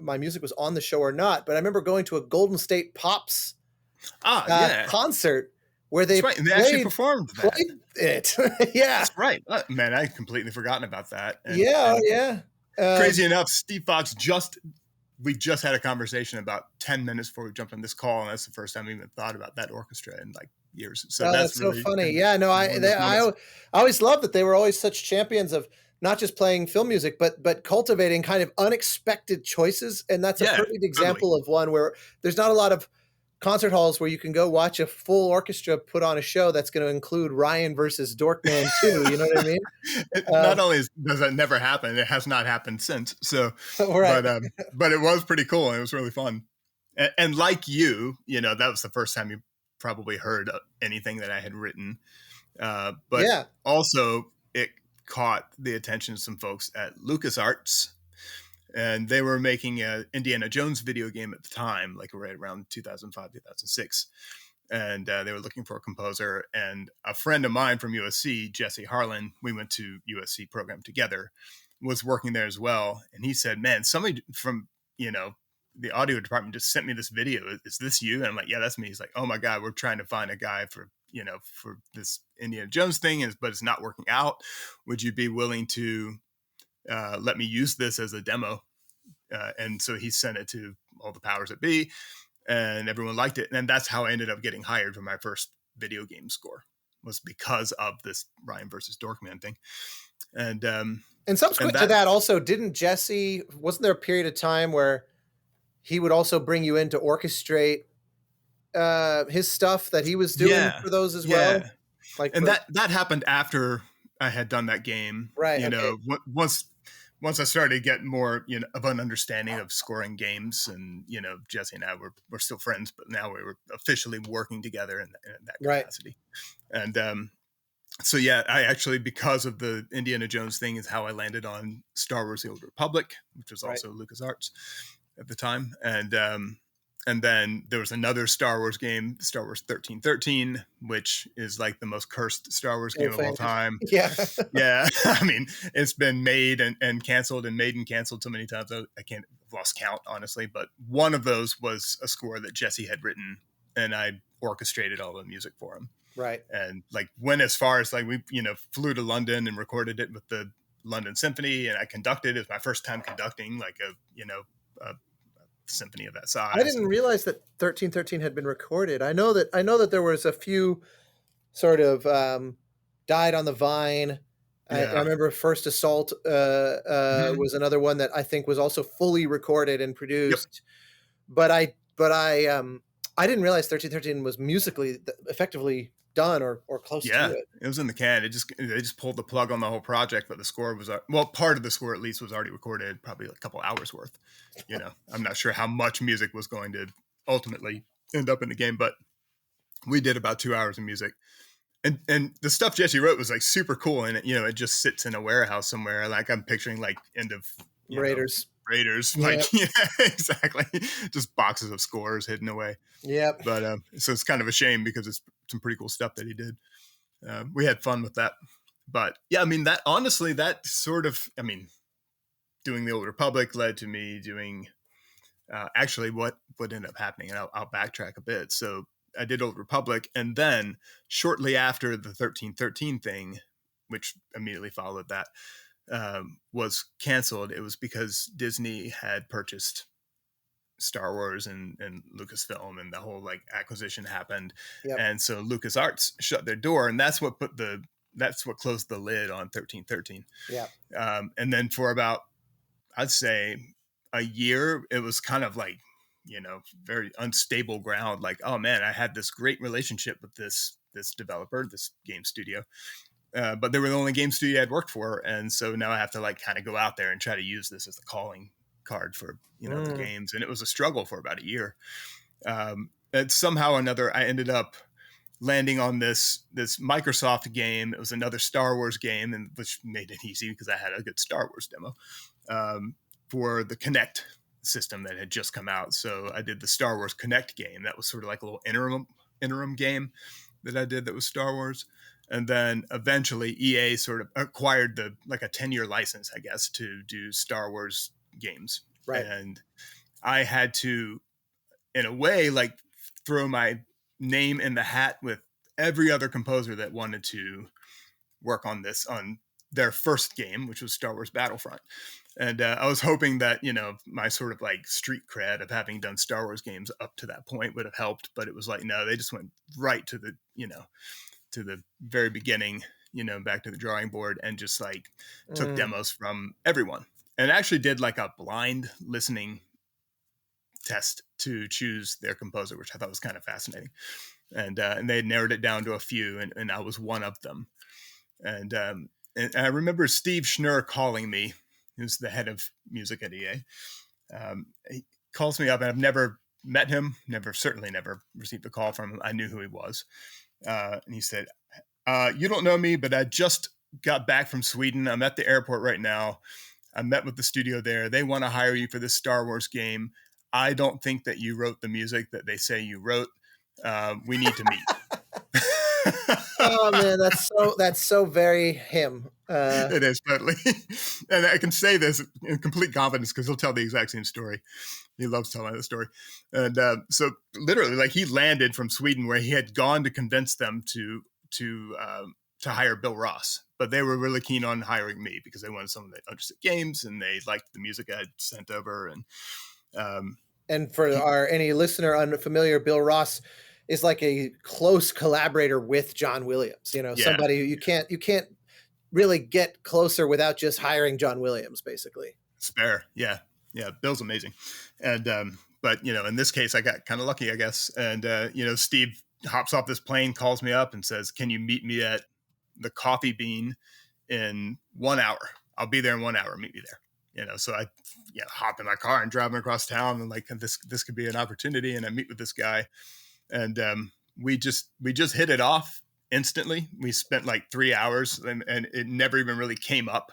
my music was on the show or not, but I remember going to a Golden State Pops concert where they, That's right. And they actually performed that. played it. Yeah. That's right. Man, I'd completely forgotten about that. Yeah. Crazy enough, Steve Fox we just had a conversation about 10 minutes before we jumped on this call, and that's the first time we even thought about that orchestra in like years. So that's really so funny. Yeah, no, I always loved that they were always such champions of not just playing film music, but cultivating kind of unexpected choices. And that's a perfect example of one where there's not a lot of concert halls where you can go watch a full orchestra put on a show that's going to include Ryan versus Dorkman 2. You know what I mean? Not only does that never happen, it has not happened since. So, right. but it was pretty cool and it was really fun. And like that was the first time you probably heard anything that I had written. But also it caught the attention of some folks at LucasArts. And they were making an Indiana Jones video game at the time, like right around 2005, 2006. And they were looking for a composer. And a friend of mine from USC, Jesse Harlan, we went to USC program together, was working there as well. And he said, man, somebody from, the audio department just sent me this video. Is this you? And I'm like, yeah, that's me. He's like, oh my God, we're trying to find a guy for this Indiana Jones thing, but it's not working out. Would you be willing to let me use this as a demo? And so he sent it to all the powers that be, and everyone liked it. And that's how I ended up getting hired for my first video game score, was because of this Ryan versus Dorkman thing. And subsequent to that also, wasn't there a period of time where he would also bring you in to orchestrate his stuff that he was doing for those as well? That happened after I had done that game. Right. Once I started to get more, of an understanding of scoring games, and Jesse and I were still friends, but now we were officially working together in that capacity. Right. And so I actually, because of the Indiana Jones thing, is how I landed on Star Wars: The Old Republic, which was also LucasArts at the time, and then there was another Star Wars game, Star Wars 1313, which is like the most cursed Star Wars game of all time. Yeah. Yeah. I mean, it's been made and canceled and made and canceled so many times. I lost count, honestly. But one of those was a score that Jesse had written, and I orchestrated all the music for him. Right. And like went as far as like we, flew to London and recorded it with the London Symphony, and I conducted. It was my first time conducting like a symphony of that size. I didn't realize that 1313 had been recorded. I know that there was a few sort of Died on the Vine. I remember First Assault was another one that I think was also fully recorded and produced. Yep. But I didn't realize 1313 was musically effectively done or close to it. It was in the can. They just pulled the plug on the whole project, but the score was part of the score at least was already recorded, probably a couple hours worth. I'm not sure how much music was going to ultimately end up in the game, but we did about 2 hours of music. And the stuff Jesse wrote was like super cool, and it just sits in a warehouse somewhere. Like I'm picturing like end of Raiders, like exactly, just boxes of scores hidden away. Yeah, but so it's kind of a shame because it's some pretty cool stuff that he did. We had fun with that, but I mean that honestly, that sort of, doing the Old Republic led to me doing actually what ended up happening, and I'll backtrack a bit. So I did Old Republic, and then shortly after the 1313 thing, which immediately followed that, was canceled. It was because Disney had purchased Star Wars and Lucasfilm, and the whole like acquisition happened. Yep. And so LucasArts shut their door, and that's what closed the lid on 1313. Yeah. And then for about, I'd say, a year, it was kind of like, very unstable ground. Like, oh man, I had this great relationship with this developer, this game studio. But they were the only game studio I'd worked for. And so now I have to like kind of go out there and try to use this as a calling card for, the games. And it was a struggle for about a year. And somehow or another, I ended up landing on this Microsoft game. It was another Star Wars game, and which made it easy because I had a good Star Wars demo for the Kinect system that had just come out. So I did the Star Wars Kinect game. That was sort of like a little interim game that I did that was Star Wars. And then eventually EA sort of acquired a 10-year license, I guess, to do Star Wars games. Right. And I had to, in a way, like throw my name in the hat with every other composer that wanted to work on their first game, which was Star Wars Battlefront. And I was hoping that, my sort of like street cred of having done Star Wars games up to that point would have helped. But it was like, no, they just went right to the, to the very beginning, back to the drawing board, and just like took demos from everyone, and actually did like a blind listening test to choose their composer, which I thought was kind of fascinating. And they narrowed it down to a few, and I was one of them. And I remember Steve Schnurr calling me, who's the head of music at EA. He calls me up, and I've never met him, certainly never received a call from him. I knew who he was. And he said, you don't know me, but I just got back from Sweden. I'm at the airport right now. I met with the studio there. They want to hire you for this Star Wars game. I don't think that you wrote the music that they say you wrote. We need to meet. Oh man, that's so very him. It is totally. And I can say this in complete confidence because he'll tell the exact same story. He loves telling the story. And so literally, like, he landed from Sweden where he had gone to convince them to hire Bill Ross, but they were really keen on hiring me because they wanted someone that understood games and they liked the music I had sent over. And for any listener unfamiliar, Bill Ross is like a close collaborator with John Williams. Somebody you can't really get closer without just hiring John Williams, basically. Spare, yeah. Bill's amazing, and but in this case, I got kind of lucky, I guess. And Steve hops off this plane, calls me up, and says, "Can you meet me at the Coffee Bean in 1 hour? I'll be there in 1 hour. Meet me there." So I hop in my car and drive across town, and like this could be an opportunity. And I meet with this guy, and we just hit it off instantly. We spent like 3 hours, and it never even really came up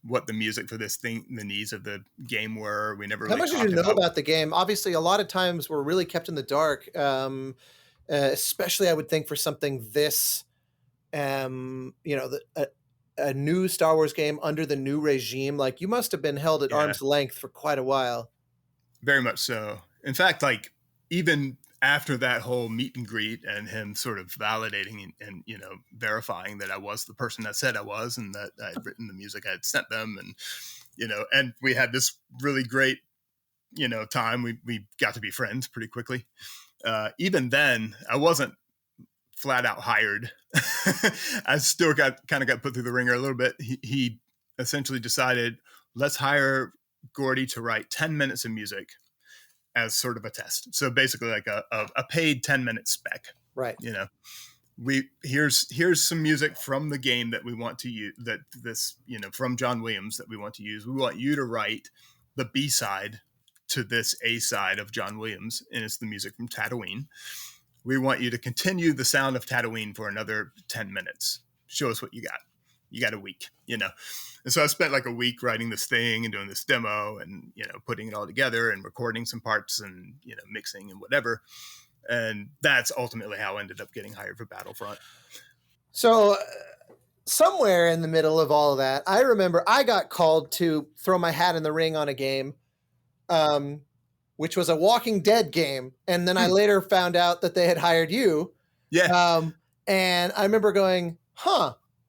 what the music for this thing, the needs of the game were. We never. How much did you know about the game? Obviously, a lot of times we're really kept in the dark, especially I would think for something this, a new Star Wars game under the new regime. Like, you must have been held at arm's length for quite a while. Very much so. In fact, like, even after that whole meet and greet and him sort of validating and verifying that I was the person that said I was, and that I had written the music I had sent them, and and we had this really great time. We got to be friends pretty quickly. Even then, I wasn't flat out hired. I still got put through the ringer a little bit. He essentially decided, let's hire Gordy to write 10 minutes of music as sort of a test. So basically like a paid 10-minute spec. Right. Here's some music from the game that we want to use, from John Williams that we want to use. We want you to write the B-side to this A-side of John Williams, and it's the music from Tatooine. We want you to continue the sound of Tatooine for another 10 minutes. Show us what you got. You got a week, And so I spent like a week writing this thing and doing this demo and, putting it all together and recording some parts and, mixing and whatever. And that's ultimately how I ended up getting hired for Battlefront. So somewhere in the middle of all of that, I remember I got called to throw my hat in the ring on a game, which was a Walking Dead game. And then I later found out that they had hired you. Yeah. And I remember going,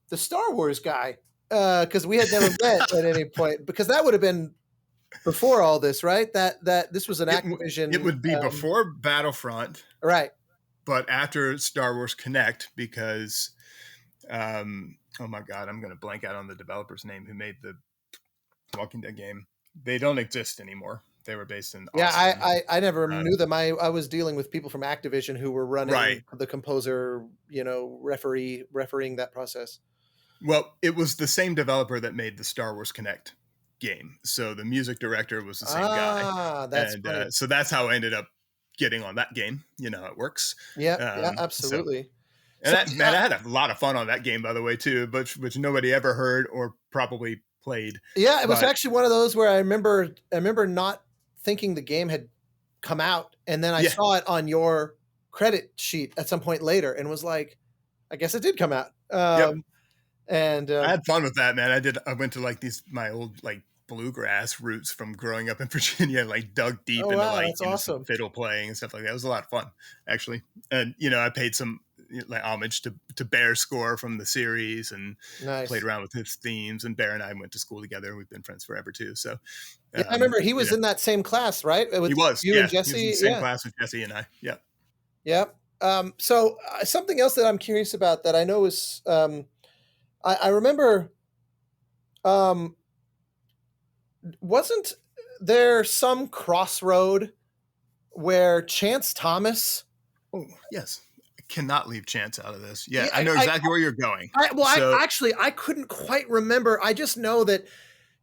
the Star Wars guy, because we had never met at any point, because that would have been before all this, right? That this was an It, Activision. it would be before Battlefront, right? but after Star Wars Connect, because oh my god, I'm going to blank out on the developer's name who made the Walking Dead game. They don't exist anymore. They were based in Yeah, Austin. I never knew them. I was dealing with people from Activision who were running Right. the composer, refereeing that process. Well, it was the same developer that made the Star Wars Connect game. So the music director was the same guy. That's funny. So that's how I ended up getting on that game. You know how it works. Yeah, absolutely. And I had a lot of fun on that game, by the way, too, which nobody ever heard or probably played. Yeah, it was actually one of those where I remember not thinking the game had come out, and then I saw it on your credit sheet at some point later, and was like, I guess it did come out. And I had fun with that, man. I went to like my old like bluegrass roots from growing up in Virginia, and like dug deep into like awesome. fiddle playing and stuff like that. It was a lot of fun, actually. And I paid some like homage to Bear's score from the series, and played around with his themes. And Bear and I went to school together. We've been friends forever too. So I remember he was in that same class, right? He was. You and Jesse. He was in the same class with Jesse and I. Yeah. Yeah. So something else that I'm curious about that I know is I remember. Wasn't there some crossroad where Chance Thomas? Oh yes. Cannot leave Chance out of this. Yeah, I know exactly where you're going. I couldn't quite remember. I just know that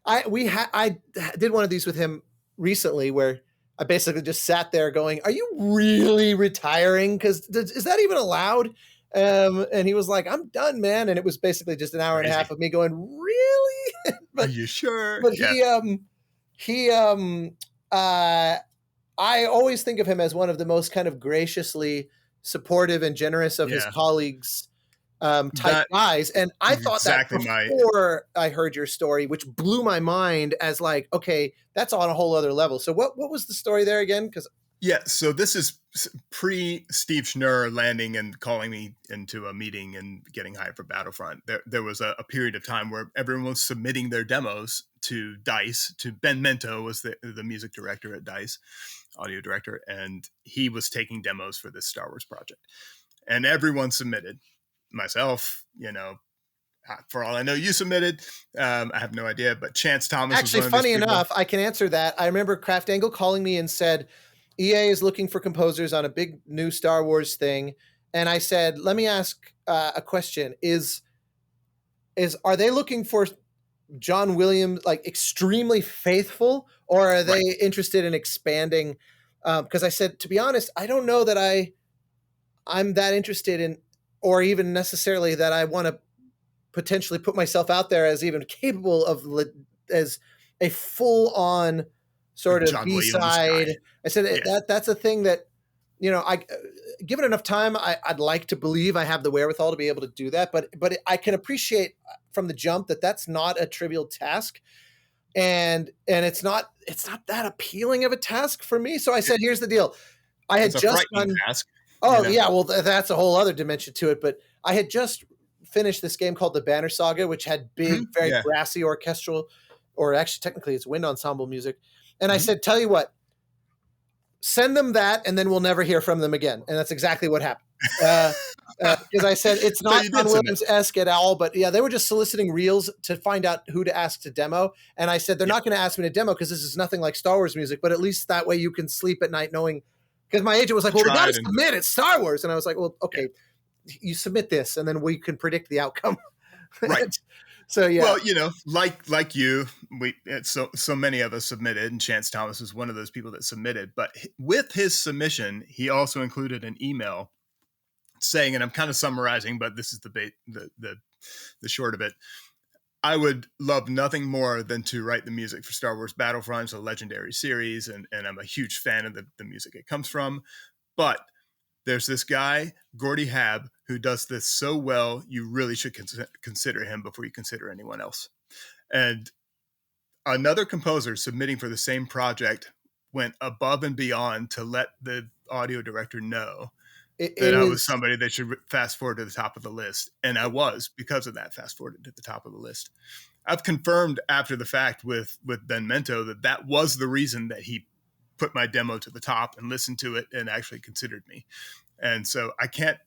I did one of these with him recently where I basically just sat there going, "Are you really retiring? Because is that even allowed?" And he was like, "I'm done, man." And it was basically just an hour and a half of me going, "Really?" But, are you sure? But I always think of him as one of the most kind of graciously supportive and generous of his colleagues type guys. And I thought exactly that before I heard your story, which blew my mind as like, okay, that's on a whole other level. So what was the story there again? So this is pre Steve Schnurr landing and calling me into a meeting and getting hired for Battlefront. There was a period of time where everyone was submitting their demos to DICE. To Ben Mento was the music director at DICE, audio director, and he was taking demos for this Star Wars project. And everyone submitted. Myself, for all I know, you submitted. I have no idea, but Chance Thomas. Actually, funny enough, I can answer that. I remember Kraft Angle calling me and said, EA is looking for composers on a big new Star Wars thing. And I said, let me ask a question. Are they looking for John Williams, like extremely faithful, or are they interested in expanding? Because I said, to be honest, I don't know that I'm that interested in, or even necessarily that I want to potentially put myself out there as even capable of as a full on sort of John B-side. I said that's a thing that, I given enough time, I'd like to believe I have the wherewithal to be able to do that. But I can appreciate from the jump that that's not a trivial task, and it's not that appealing of a task for me. So I said, here's the deal. I had just done. Task, yeah, well, that's a whole other dimension to it. But I had just finished this game called the Banner Saga, which had big, very brassy orchestral, or actually technically it's wind ensemble music. And I said, tell you what, send them that, and then we'll never hear from them again. And that's exactly what happened. Because I said, it's not John Williams-esque at all, but yeah, they were just soliciting reels to find out who to ask to demo. And I said, they're not going to ask me to demo because this is nothing like Star Wars music, but at least that way you can sleep at night knowing, because my agent was like, well, we got to submit, it's Star Wars. And I was like, well, okay, you submit this, and then we can predict the outcome. Right. So yeah. Well, like you, so many of us submitted, and Chance Thomas was one of those people that submitted. But with his submission, he also included an email saying, and I'm kind of summarizing, but this is the short of it. I would love nothing more than to write the music for Star Wars Battlefront. It's a legendary series, and I'm a huge fan of the music it comes from. But there's this guy, Gordy Haab, who does this so well, you really should consider him before you consider anyone else. And another composer submitting for the same project went above and beyond to let the audio director know that I was somebody that should fast forward to the top of the list. And I was, because of that, fast forwarded to the top of the list. I've confirmed after the fact with Ben Mento that was the reason that he put my demo to the top and listened to it and actually considered me. And so I can't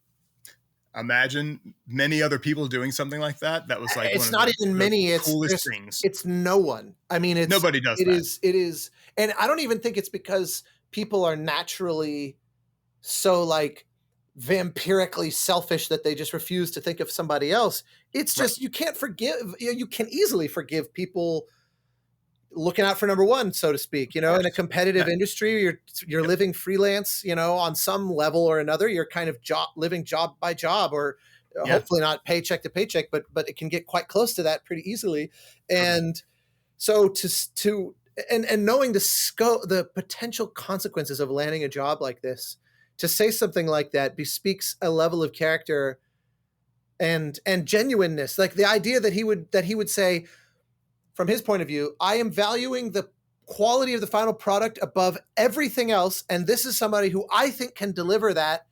imagine many other people doing something like that. That was like It's one not of even the many. coolest things. It's no one. I mean, Nobody does that. It is, and I don't even think it's because people are naturally so like vampirically selfish that they just refuse to think of somebody else. It's just you can't forgive. You can easily forgive people looking out for number one, so to speak. In a competitive industry, you're living freelance. On some level or another, you're kind of living job by job, or hopefully not paycheck to paycheck, but it can get quite close to that pretty easily. And so and knowing the potential consequences of landing a job like this, to say something like that bespeaks a level of character and genuineness. Like the idea that he would say, from his point of view, I am valuing the quality of the final product above everything else, and this is somebody who I think can deliver that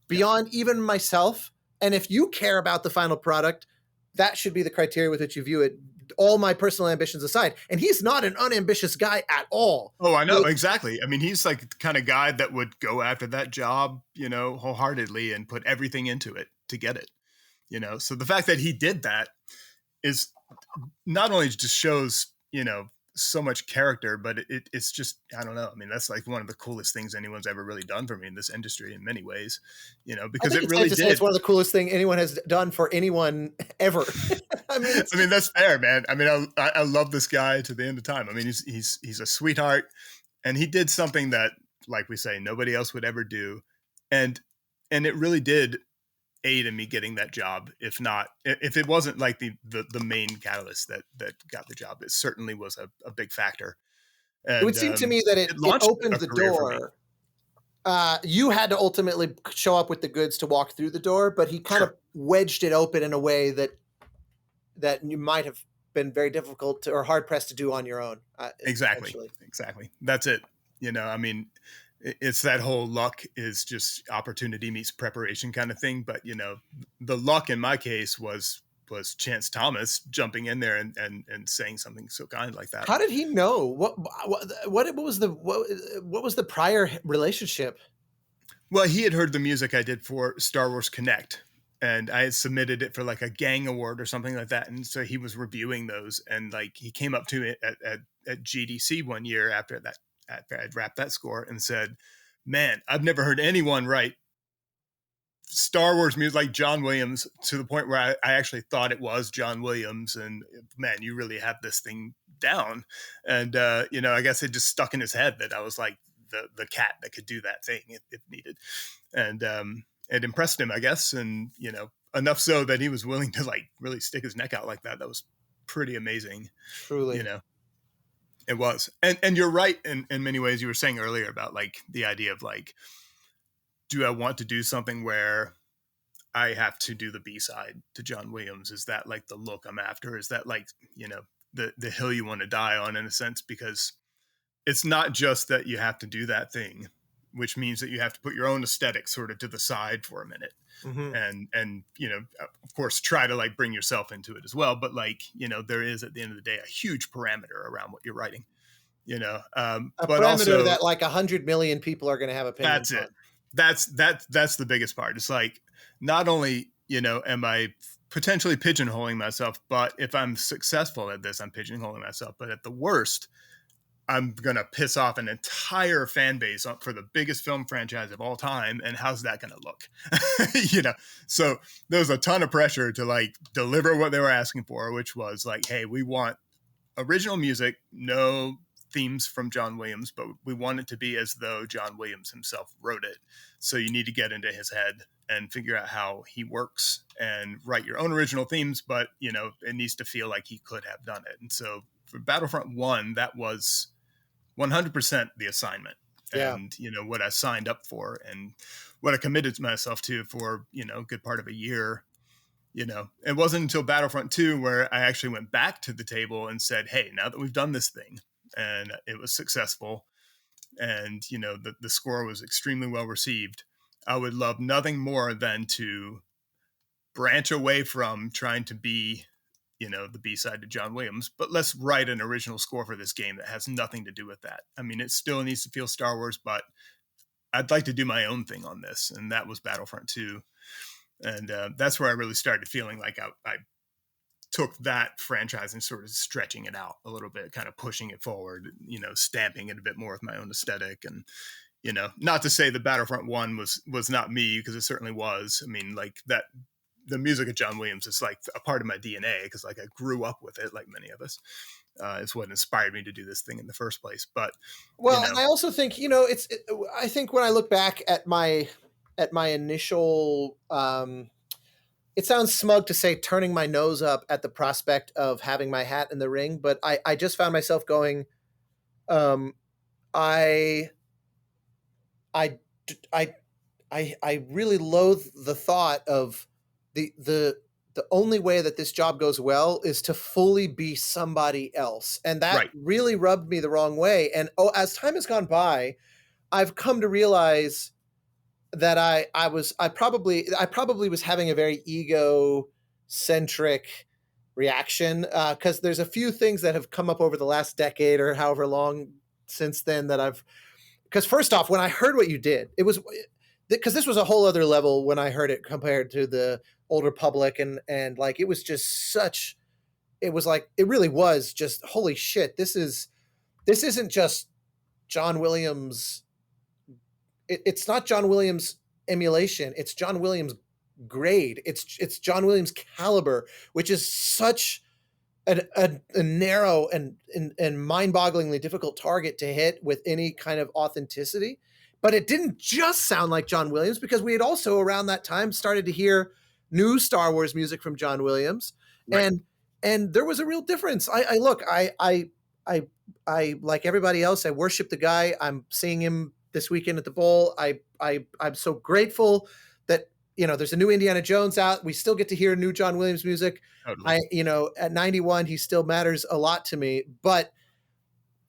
beyond even myself. And if you care about the final product, that should be the criteria with which you view it, all my personal ambitions aside. And he's not an unambitious guy at all. Oh, I know. Exactly. I mean, he's like the kind of guy that would go after that job, wholeheartedly and put everything into it to get it, So the fact that he did that is not only just shows, so much character, but it's just, I don't know. I mean, that's like one of the coolest things anyone's ever really done for me in this industry in many ways, because it really did. It's one of the coolest thing anyone has done for anyone ever. I mean, that's fair, man. I mean, I love this guy to the end of time. I mean, he's a sweetheart, and he did something that, like we say, nobody else would ever do. And it really did aid in me getting that job. If it wasn't like the main catalyst that got the job, it certainly was a big factor. And, it would seem to me that it opened the door. You had to ultimately show up with the goods to walk through the door, but he kind of wedged it open in a way that you might have been very difficult or hard pressed to do on your own. Exactly. That's it. I mean, it's that whole luck is just opportunity meets preparation kind of thing. But, the luck in my case was Chance Thomas jumping in there and saying something so kind like that. How did he know? What was the prior relationship? Well, he had heard the music I did for Star Wars Connect, and I had submitted it for like a gang award or something like that. And so he was reviewing those, and like he came up to me at GDC one year after I'd wrapped that score and said, man, I've never heard anyone write Star Wars music like John Williams, to the point where I actually thought it was John Williams. And man, you really have this thing down. And, I guess it just stuck in his head that I was like the cat that could do that thing if needed. And it impressed him, I guess. And, enough so that he was willing to like really stick his neck out like that. That was pretty amazing. Truly. It was. And you're right in many ways. You were saying earlier about like the idea of like, do I want to do something where I have to do the B-side to John Williams? Is that like the look I'm after? Is that like, the hill you want to die on, in a sense? Because it's not just that you have to do that thing, which means that you have to put your own aesthetic sort of to the side for a minute. Mm-hmm. And of course, try to like bring yourself into it as well. But like, there is at the end of the day a huge parameter around what you're writing. A but parameter also, that like 100 million people are going to have opinions. That's it. That's the biggest part. It's like, not only am I potentially pigeonholing myself, but if I'm successful at this, I'm pigeonholing myself. But at the worst, I'm going to piss off an entire fan base for the biggest film franchise of all time. And how's that going to look? So there was a ton of pressure to like deliver what they were asking for, which was like, hey, we want original music, no themes from John Williams, but we want it to be as though John Williams himself wrote it. So you need to get into his head and figure out how he works and write your own original themes, but it needs to feel like he could have done it. And so for Battlefront 1, that was 100% the assignment. Yeah. And what I signed up for and what I committed myself to for a good part of a year. It wasn't until Battlefront 2 where I actually went back to the table and said, hey, now that we've done this thing and it was successful and the score was extremely well received, I would love nothing more than to branch away from trying to be the B-side to John Williams, but let's write an original score for this game that has nothing to do with that. I mean, it still needs to feel Star Wars, but I'd like to do my own thing on this. And that was Battlefront 2. And that's where I really started feeling like I took that franchise and sort of stretching it out a little bit, kind of pushing it forward, stamping it a bit more with my own aesthetic. And, not to say the Battlefront 1 was not me, because it certainly was. I mean, like that, the music of John Williams is like a part of my DNA, because like I grew up with it, like many of us. It's what inspired me to do this thing in the first place. But and I also think I think when I look back at my initial, it sounds smug to say turning my nose up at the prospect of having my hat in the ring, but I just found myself going, I really loathe the thought of the only way that this job goes well is to fully be somebody else. And that really rubbed me the wrong way. And as time has gone by, I've come to realize that I probably was having a very ego-centric reaction, because there's a few things that have come up over the last decade or however long since then that because first off, when I heard what you did, it was because this was a whole other level when I heard it compared to the Old Republic, and like it was just it really was just holy shit. This isn't just John Williams. It's not John Williams emulation. It's John Williams grade. It's John Williams caliber, which is such a narrow and mind-bogglingly difficult target to hit with any kind of authenticity. But it didn't just sound like John Williams, because we had also around that time started to hear new Star Wars music from John Williams, and there was a real difference. I like everybody else, I worship the guy. I'm seeing him this weekend at the Bowl. I'm so grateful that there's a new Indiana Jones out. We still get to hear new John Williams music. Totally. At 91, he still matters a lot to me. But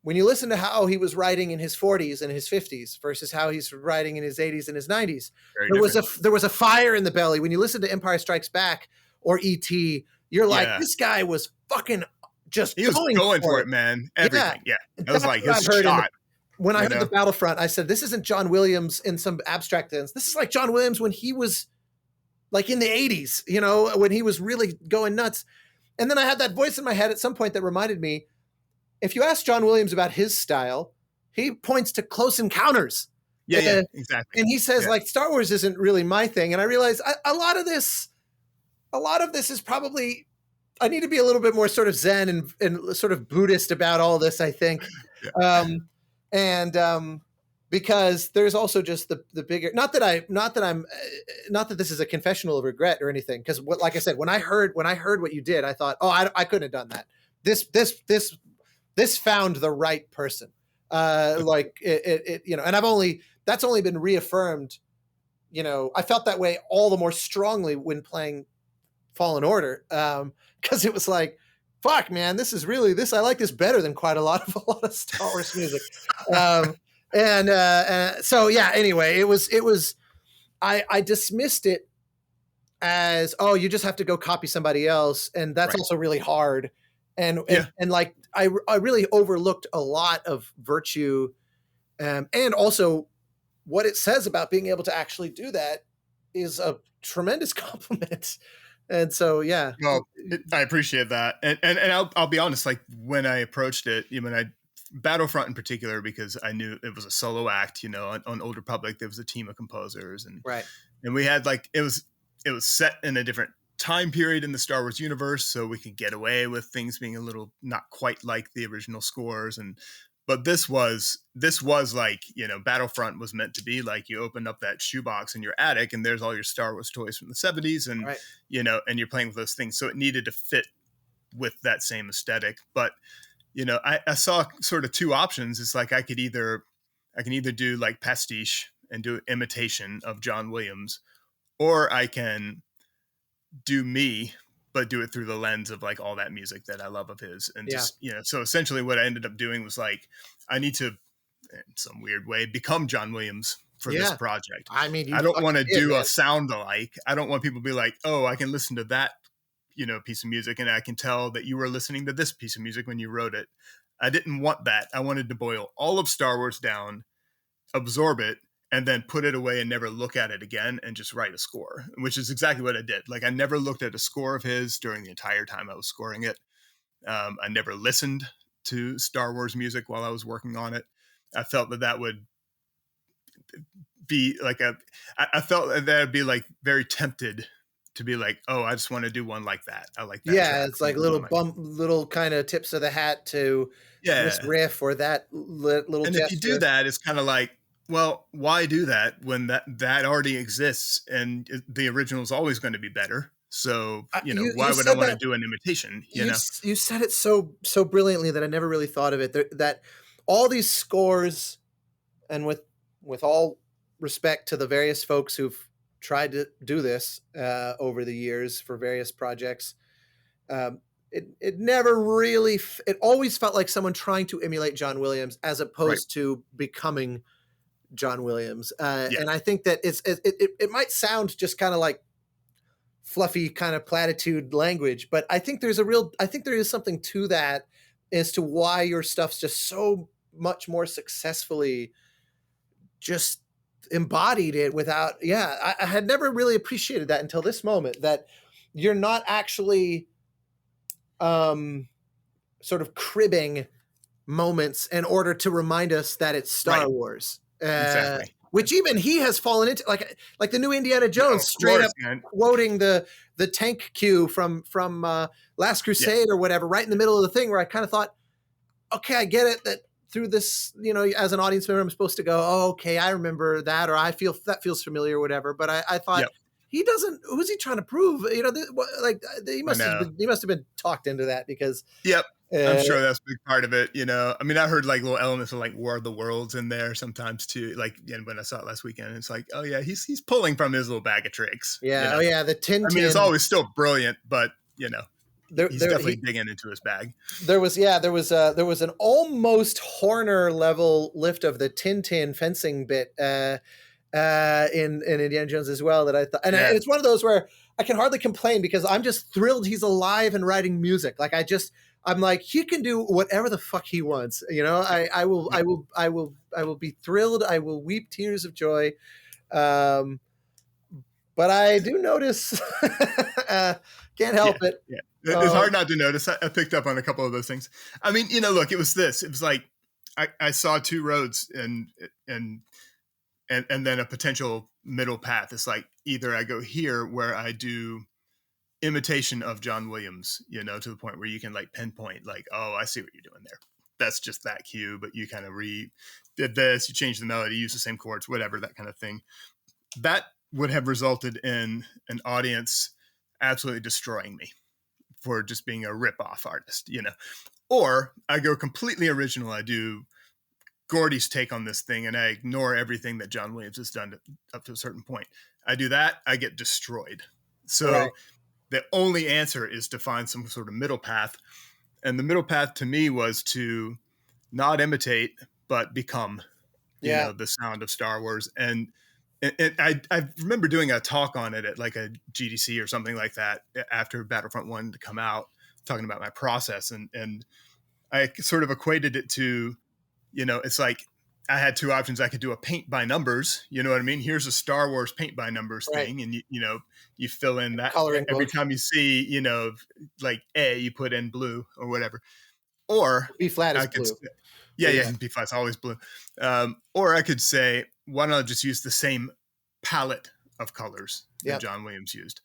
when you listen to how he was writing in his 40s and his 50s versus how he's writing in his 80s and his 90s, there was a fire in the belly. When you listen to Empire Strikes Back or E.T., you're like, this guy was fucking just he was going for it, man. Everything. Yeah. It was like his shot. When I heard the Battlefront, I said, this isn't John Williams in some abstract sense. This is like John Williams when he was like in the 80s, when he was really going nuts. And then I had that voice in my head at some point that reminded me, if you ask John Williams about his style, he points to Close Encounters. Yeah, exactly. And he says, like, Star Wars isn't really my thing. And I realized a lot of this is probably, I need to be a little bit more sort of Zen and sort of Buddhist about all this, I think. Because there's also just the bigger, not that this is a confessional of regret or anything. Because like I said, when I heard what you did, I thought, I couldn't have done that. This found the right person. Like it and that's only been reaffirmed. I felt that way all the more strongly when playing Fallen Order. Cause it was like, fuck man, this is really I like this better than quite a lot of Star Wars music. So yeah, anyway, it was, I dismissed it as, you just have to go copy somebody else. And that's also really hard. And like, I really overlooked a lot of virtue, and also what it says about being able to actually do that is a tremendous compliment. And so, yeah. Well, I appreciate that. And I'll be honest, like when I approached it, Battlefront in particular, because I knew it was a solo act, on Old Republic, there was a team of composers and we had like, it was set in a different time period in the Star Wars universe, so we could get away with things being a little not quite like the original scores. But this was like, Battlefront was meant to be like, you open up that shoebox in your attic and there's all your Star Wars toys from the 70s and, and you're playing with those things. So it needed to fit with that same aesthetic. But, I saw sort of two options. It's like, I can either do like pastiche and do imitation of John Williams, or I can do me, but do it through the lens of like all that music that I love of his. And just, so essentially what I ended up doing was like, I need to, in some weird way, become John Williams for this project. I mean, I don't want to do a sound alike. I don't want people to be like, I can listen to that, piece of music, and I can tell that you were listening to this piece of music when you wrote it. I didn't want that. I wanted to boil all of Star Wars down, absorb it, and then put it away and never look at it again and just write a score, which is exactly what I did. Like, I never looked at a score of his during the entire time I was scoring it. I never listened to Star Wars music while I was working on it. I felt that would be like I felt that I'd be like very tempted to be like, oh, I just want to do one like that. I like that. Yeah, it's like little kind of tips of the hat to this riff or that little and gesture. If you do that, it's kind of like, well, why do that when that already exists and the original is always going to be better? So, why would I want to do an imitation? You said it so brilliantly that I never really thought of it. That all these scores, and with all respect to the various folks who've tried to do this over the years for various projects, it never really, it always felt like someone trying to emulate John Williams as opposed to becoming John Williams. And I think that it might sound just kind of like fluffy kind of platitude language, but I think there is something to that as to why your stuff's just so much more successfully just embodied it without. I had never really appreciated that until this moment, that you're not actually sort of cribbing moments in order to remind us that it's Star Wars. Exactly. Which even he has fallen into, like the new Indiana Jones, straight up quoting the tank cue from Last Crusade or whatever, right in the middle of the thing, where I kind of thought, okay, I get it that through this, as an audience member, I'm supposed to go, oh, okay, I remember that, or I feel that feels familiar or whatever. But I thought he doesn't. Who's he trying to prove? He must have been talked into that because. Yep. I'm sure that's a big part of it, I mean, I heard like little elements of like War of the Worlds in there sometimes too. Like, when I saw it last weekend, it's like, oh yeah, he's pulling from his little bag of tricks. Yeah. Oh yeah. The Tintin. I mean, it's always still brilliant, but he's definitely digging into his bag. There was an almost Horner level lift of the Tintin fencing bit in Indiana Jones as well that I thought, and it's one of those where I can hardly complain because I'm just thrilled he's alive and writing music. Like I'm like, he can do whatever the fuck he wants. I will be thrilled. I will weep tears of joy. But I do notice, can't help it. Yeah. It's hard not to notice. I picked up on a couple of those things. I mean, look, it was like, I saw two roads and then a potential middle path. It's like, either I go here where I do imitation of John Williams, to the point where you can like pinpoint like, oh, I see what you're doing there. That's just that cue, but you kind of did this, you changed the melody, use the same chords, whatever, that kind of thing. That would have resulted in an audience absolutely destroying me for just being a rip-off artist, Or I go completely original. I do Gordy's take on this thing, and I ignore everything that John Williams has done up to a certain point. I do that, I get destroyed. So the only answer is to find some sort of middle path. And the middle path to me was to not imitate, but become, the sound of Star Wars. And I remember doing a talk on it at like a GDC or something like that after Battlefront 1 to come out, talking about my process. And I sort of equated it to, it's like I had two options. I could do a paint by numbers, you know what I mean? Here's a Star Wars paint by numbers thing. And you fill in that every time you see, like A, you put in blue or whatever. Or B flat is blue. B flat's always blue. Or I could say, why don't I just use the same palette of colors that John Williams used?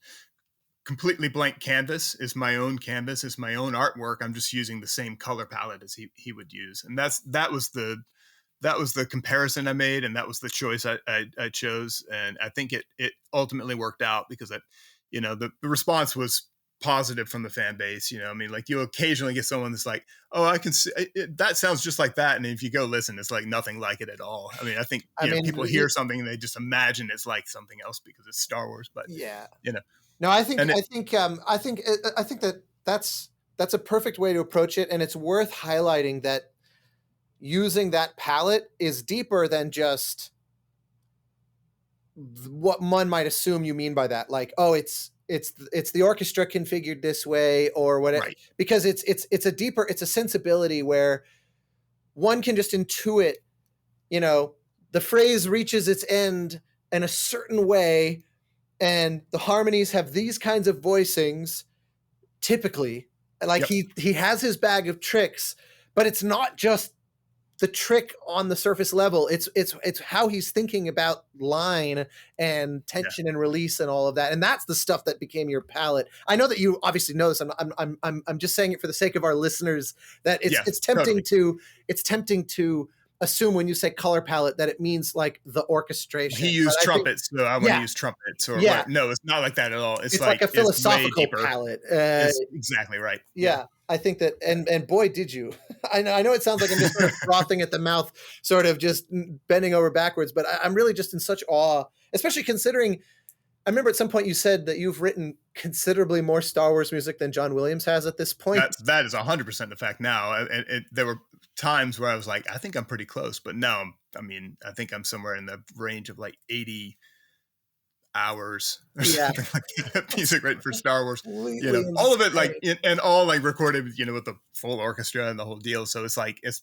Completely blank canvas is my own canvas, is my own artwork. I'm just using the same color palette as he would use. And that was the comparison I made, and that was the choice I chose. And I think it ultimately worked out because the response was positive from the fan base. I mean, like, you'll occasionally get someone that's like, oh, I can see that sounds just like that. And if you go listen, it's like nothing like it at all. I mean, I think people hear something and they just imagine it's like something else because it's Star Wars, but no, I think that's a perfect way to approach it. And it's worth highlighting that using that palette is deeper than just what one might assume you mean by that. Like, oh, it's it's the orchestra configured this way or whatever, Right. because it's a sensibility where one can just intuit, the phrase reaches its end in a certain way, and the harmonies have these kinds of voicings typically. Like he has his bag of tricks, but it's not just the trick on the surface level. It's how he's thinking about line and tension and release and all of that. And that's the stuff that became your palette. I know that you obviously know this. I'm just saying it for the sake of our listeners, that it's tempting to assume when you say color palette that it means like the orchestration. He used trumpets, so I want to use trumpets. Or no, it's not like that at all. It's like a philosophical it's palette. Exactly right. Yeah. I think that, and boy, did you! I know it sounds like I'm just sort of frothing at the mouth, sort of just bending over backwards, but I'm really just in such awe, especially considering. I remember at some point you said that you've written considerably more Star Wars music than John Williams has at this point. That is 100% the fact now. And there were times where I was like, I think I'm pretty close, but now I think I'm somewhere in the range of like 80 hours or something like that, music written for Star Wars. All of it like and all like recorded, with the full orchestra and the whole deal. So it's like it's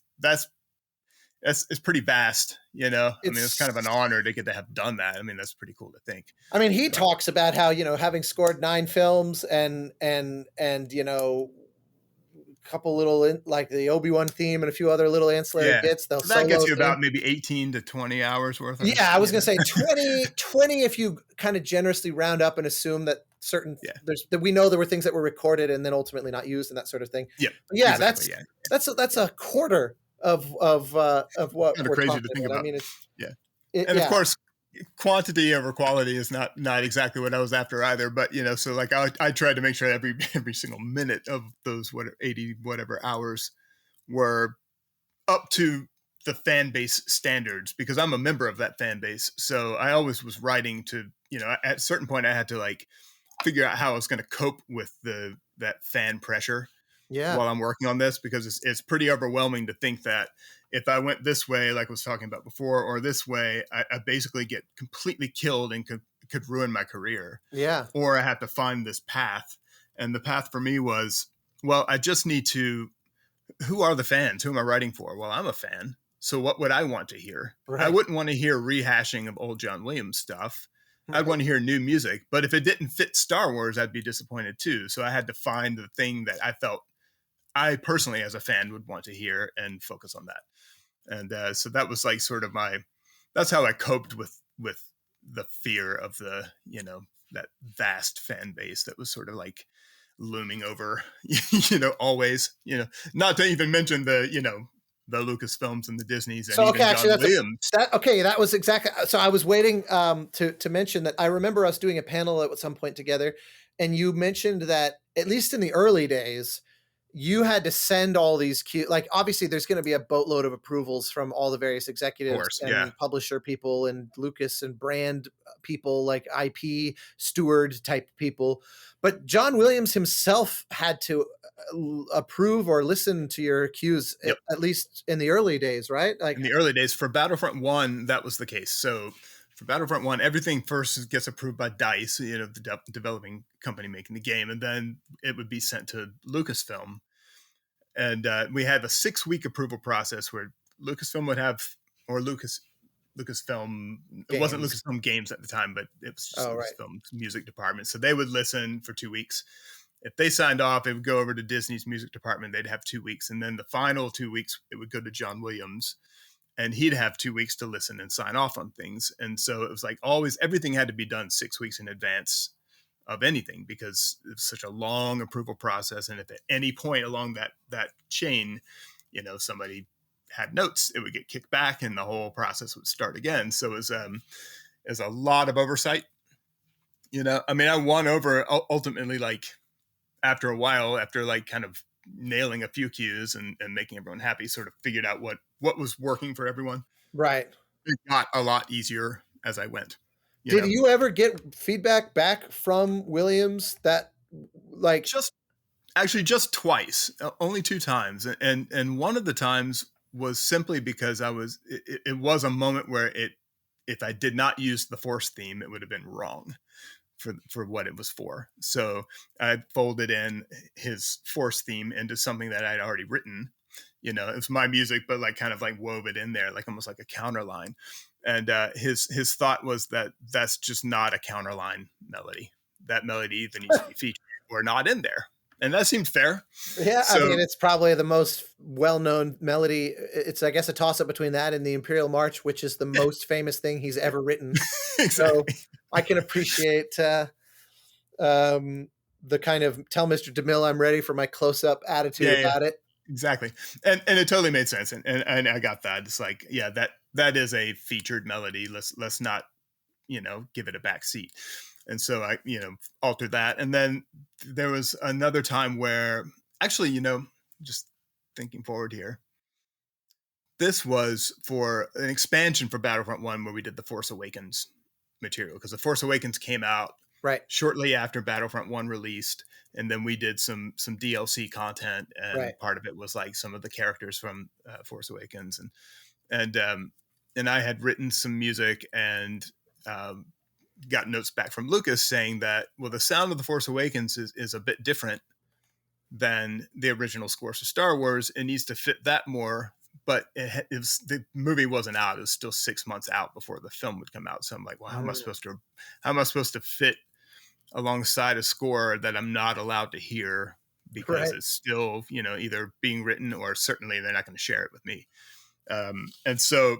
pretty vast, it's kind of an honor to get to have done that. That's pretty cool to think. He talks about how, having scored 9 films and couple little like the Obi-Wan theme and a few other little ancillary bits. That gets you about maybe 18 to 20 hours worth. I was going to say 20 if you kind of generously round up and assume that that we know there were things that were recorded and then ultimately not used and that sort of thing. Exactly, that's a quarter of what kind of we're crazy talking to think about. Of course, quantity over quality is not exactly what I was after either, but so like I tried to make sure every single minute of those 80 whatever hours were up to the fan base standards, because I'm a member of that fan base. So I always was writing to, at a certain point I had to like figure out how I was going to cope with that fan pressure while I'm working on this, because it's pretty overwhelming to think that if I went this way, like I was talking about before, or this way, I basically get completely killed and could ruin my career. Yeah. Or I have to find this path. And the path for me was, well, I just need to, who are the fans? Who am I writing for? Well, I'm a fan. So what would I want to hear? Right. I wouldn't want to hear rehashing of old John Williams stuff. Right. I'd want to hear new music. But if it didn't fit Star Wars, I'd be disappointed too. So I had to find the thing that I felt I personally, as a fan, would want to hear and focus on that. And so that was like sort of that's how I coped with the fear of that vast fan base that was sort of like looming over, always, not to even mention the Lucasfilms and the Disneys and even John Williams. That was exactly. So I was waiting to mention that I remember us doing a panel at some point together, and you mentioned that at least in the early days, you had to send all these cues. Like, obviously there's going to be a boatload of approvals from all the various executives and publisher people and Lucas and brand people, like IP steward type people. But John Williams himself had to approve or listen to your cues, at least in the early days, right? Like in the early days for Battlefront 1, that was the case. So for Battlefront 1, everything first gets approved by DICE, the developing company making the game, and then it would be sent to Lucasfilm. And we had a 6-week approval process where Lucasfilm would have, or Lucasfilm, it wasn't Lucasfilm Games at the time, but it was just Lucasfilm's music department. So they would listen for 2 weeks. If they signed off, it would go over to Disney's music department. They'd have 2 weeks. And then the final 2 weeks, it would go to John Williams. And he'd have 2 weeks to listen and sign off on things. And so it was like always, everything had to be done 6 weeks in advance of anything, because it's such a long approval process. And if at any point along that chain, somebody had notes, it would get kicked back and the whole process would start again. So it was a lot of oversight. I won over ultimately, like after a while, after like kind of nailing a few cues and making everyone happy, sort of figured out what was working for everyone. Right. It got a lot easier as I went. Did you ever get feedback back from Williams that like just twice, only 2 times. And one of the times was simply because it was a moment where if I did not use the Force theme, it would have been wrong for what it was for. So I folded in his Force theme into something that I'd already written. You know, it was my music, but like kind of like wove it in there, like almost like a counterline. And his thought was that that's just not a counterline melody. That melody either needs to be featured or not in there. And that seemed fair. Yeah, So, I mean, it's probably the most well-known melody. It's, I guess, a toss-up between that and the Imperial March, which is the most famous thing he's ever written. exactly. So I can appreciate the kind of tell Mr. DeMille I'm ready for my close-up attitude about it. Exactly. And it totally made sense. And I got that. It's like, yeah, that is a featured melody. Let's not, you know, give it a back seat. And so I, you know, altered that. And then there was another time where actually, you know, just thinking forward here, this was for an expansion for Battlefront 1 where we did the Force Awakens material, because the Force Awakens came out right shortly after Battlefront 1 released, and then we did some DLC content, and part of it was like some of the characters from Force Awakens, and I had written some music and got notes back from Lucas saying that, well, the sound of the Force Awakens is a bit different than the original scores for Star Wars. It needs to fit that more. But the movie wasn't out. It was still 6 months out before the film would come out. So I'm like, well, how am I supposed to fit alongside a score that I'm not allowed to hear because it's still, you know, either being written or certainly they're not going to share it with me. And so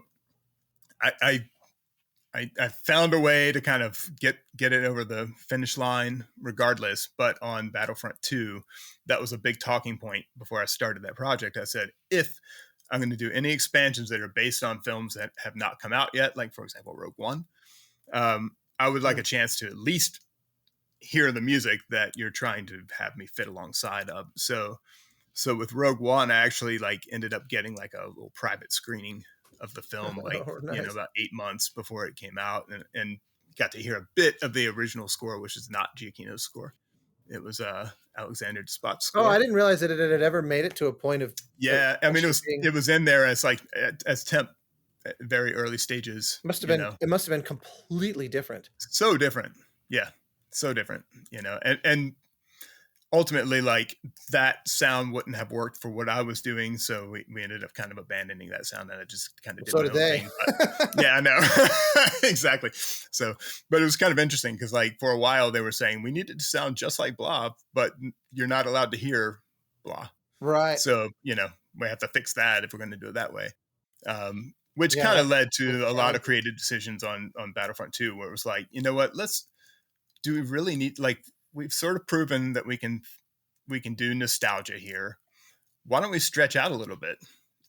I found a way to kind of get it over the finish line regardless. But on Battlefront 2, that was a big talking point before I started that project. I said, if I'm going to do any expansions that are based on films that have not come out yet, like, for example, Rogue One, I would like a chance to at least hear the music that you're trying to have me fit alongside of. So with Rogue One, I actually like ended up getting like a little private screening of the film, like, nice. you know, about 8 months before it came out, and got to hear a bit of the original score, which is not Giacchino's score. It was Alexander Despot's score. Oh, I didn't realize that it had ever made it to a point of. Yeah, I mean, it was in there as like as temp at very early stages. It must have been completely different. So different, yeah, so different. You know, and ultimately, like, that sound wouldn't have worked for what I was doing, so we ended up kind of abandoning that sound, and I just kind of did. So did they. Yeah, I know. Exactly. So, but it was kind of interesting because, like, for a while they were saying we need it to sound just like blah, but you're not allowed to hear blah. Right. So, you know, we have to fix that if we're going to do it that way. Which kind of led to a lot of creative decisions on Battlefront 2, where it was like, you know what, do we really need, like, we've sort of proven that we can do nostalgia here. Why don't we stretch out a little bit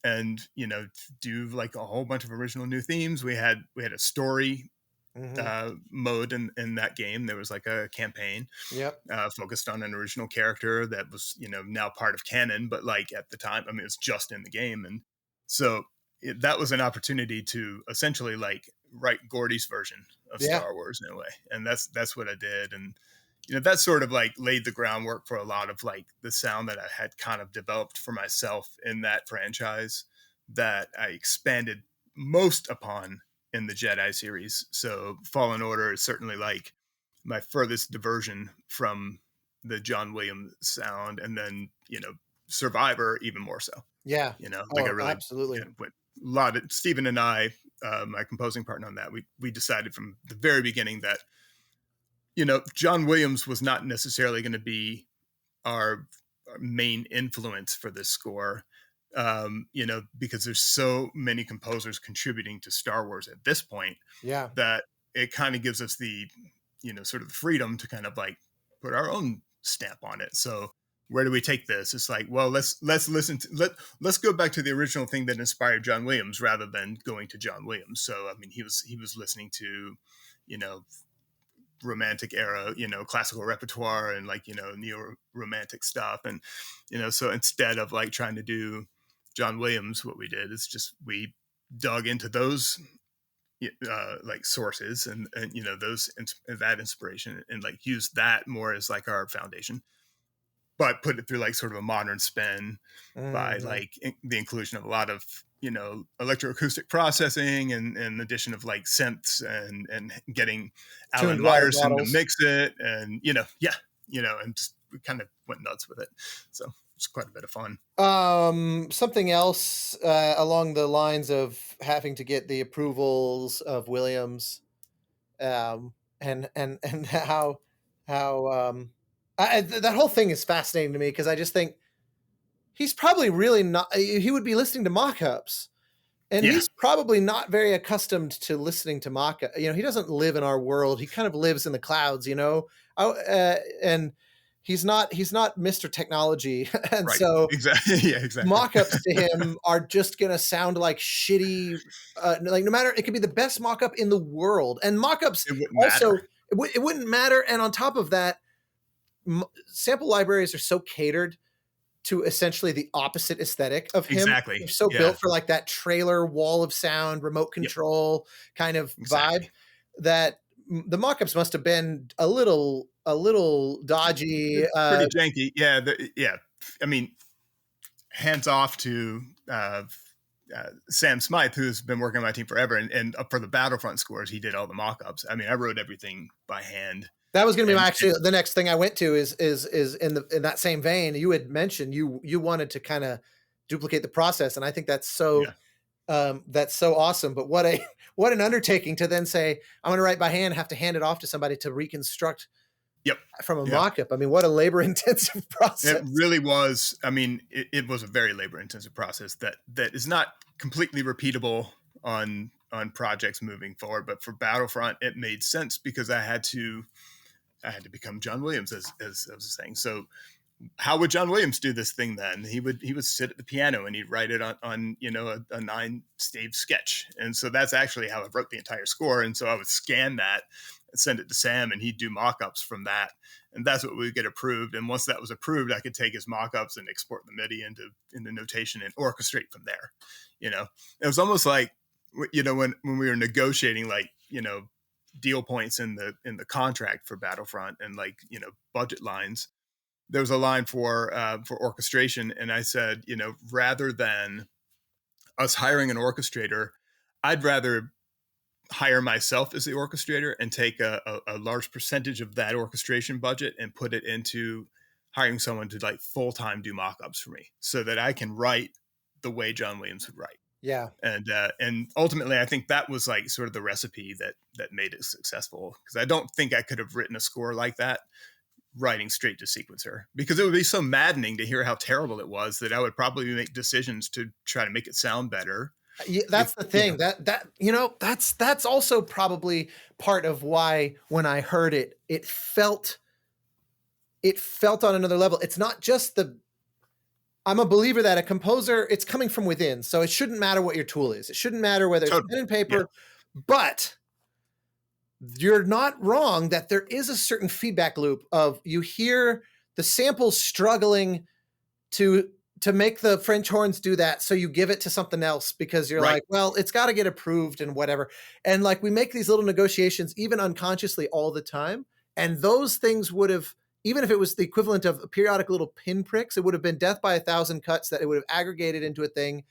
and, you know, do like a whole bunch of original new themes? We had a story mode in that game. There was like a campaign focused on an original character that was, you know, now part of canon, but like at the time, I mean, it was just in the game. And so that was an opportunity to essentially like write Gordy's version of Star Wars in a way. And that's what I did. And, you know, that sort of like laid the groundwork for a lot of like the sound that I had kind of developed for myself in that franchise that I expanded most upon in the Jedi series. So Fallen Order is certainly like my furthest diversion from the John Williams sound. And then, you know, Survivor even more so. Yeah. You know, like I really absolutely went a lot of Stephen and I, my composing partner on that, we decided from the very beginning that, you know, John Williams was not necessarily going to be our main influence for this score, you know, because there's so many composers contributing to Star Wars at this point, that it kind of gives us the, you know, sort of the freedom to kind of like put our own stamp on it. So where do we take this? It's like, well, let's go back to the original thing that inspired John Williams rather than going to John Williams. So I mean, he was listening to, you know, romantic era, you know, classical repertoire and like, you know, neo-romantic stuff. And, you know, so instead of like trying to do John Williams, what we did is just we dug into those like sources and you know, that inspiration and like use that more as like our foundation, but put it through like sort of a modern spin by like the inclusion of a lot of electroacoustic processing and addition of like synths and getting Alan Tuned water Meyerson to bottles. mix it, and and just we kind of went nuts with it. So it's quite a bit of fun. Something else along the lines of having to get the approvals of Williams, and how that whole thing is fascinating to me, because I just think he's probably really not. He would be listening to mock-ups, and Yeah. he's probably not very accustomed to listening to mock-up. He doesn't live in our world. He kind of lives in the clouds, and he's not Mr. Technology, and Right. so Exactly. Yeah, exactly. mock-ups to him are just gonna sound like shitty. Like, no matter, it could be the best mock-up in the world, and mock-ups It wouldn't also matter. it wouldn't matter. And on top of that, sample libraries are so catered to essentially the opposite aesthetic of him. Exactly. They're so Yeah. built for like that trailer wall of sound, remote control kind of Exactly. vibe, that the mock-ups must have been a little dodgy. Pretty janky. Yeah. Yeah. I mean, hands off to Sam Smythe, who's been working on my team forever, and for the Battlefront scores, he did all the mock-ups. I mean, I wrote everything by hand. That was going to be actually the next thing I went to is in that same vein. You had mentioned you wanted to kind of duplicate the process, and I think that's so awesome. But what an undertaking to then say, I'm going to write by hand, have to hand it off to somebody to reconstruct from a mock-up. I mean, what a labor-intensive process. It really was. I mean, it was a very labor-intensive process that is not completely repeatable on projects moving forward. But for Battlefront, it made sense because I had to become John Williams, as I was saying. So how would John Williams do this thing then? He would sit at the piano and he'd write it on a 9-stave sketch. And so that's actually how I wrote the entire score. And so I would scan that and send it to Sam, and he'd do mock-ups from that. And that's what we would get approved. And once that was approved, I could take his mock-ups and export the MIDI into notation and orchestrate from there. It was almost like, when we were negotiating, like, deal points in the contract for Battlefront and budget lines, there was a line for orchestration. And I said, rather than us hiring an orchestrator, I'd rather hire myself as the orchestrator and take a large percentage of that orchestration budget and put it into hiring someone to full-time do mock-ups for me, so that I can write the way John Williams would write. Yeah. And ultimately, I think that was sort of the recipe that made it successful, because I don't think I could have written a score like that writing straight to sequencer, because it would be so maddening to hear how terrible it was that I would probably make decisions to try to make it sound better. Yeah, that's the thing. That's also probably part of why when I heard it, it felt on another level. It's not just I'm a believer that a composer, it's coming from within. So it shouldn't matter what your tool is. It shouldn't matter whether it's pen and paper, but you're not wrong that there is a certain feedback loop of, you hear the samples struggling to make the French horns do that. So you give it to something else because you're like, well, it's got to get approved and whatever. And we make these little negotiations, even unconsciously, all the time. And those things would have, even if it was the equivalent of periodic little pinpricks, it would have been death by 1,000 cuts, that it would have aggregated into a thing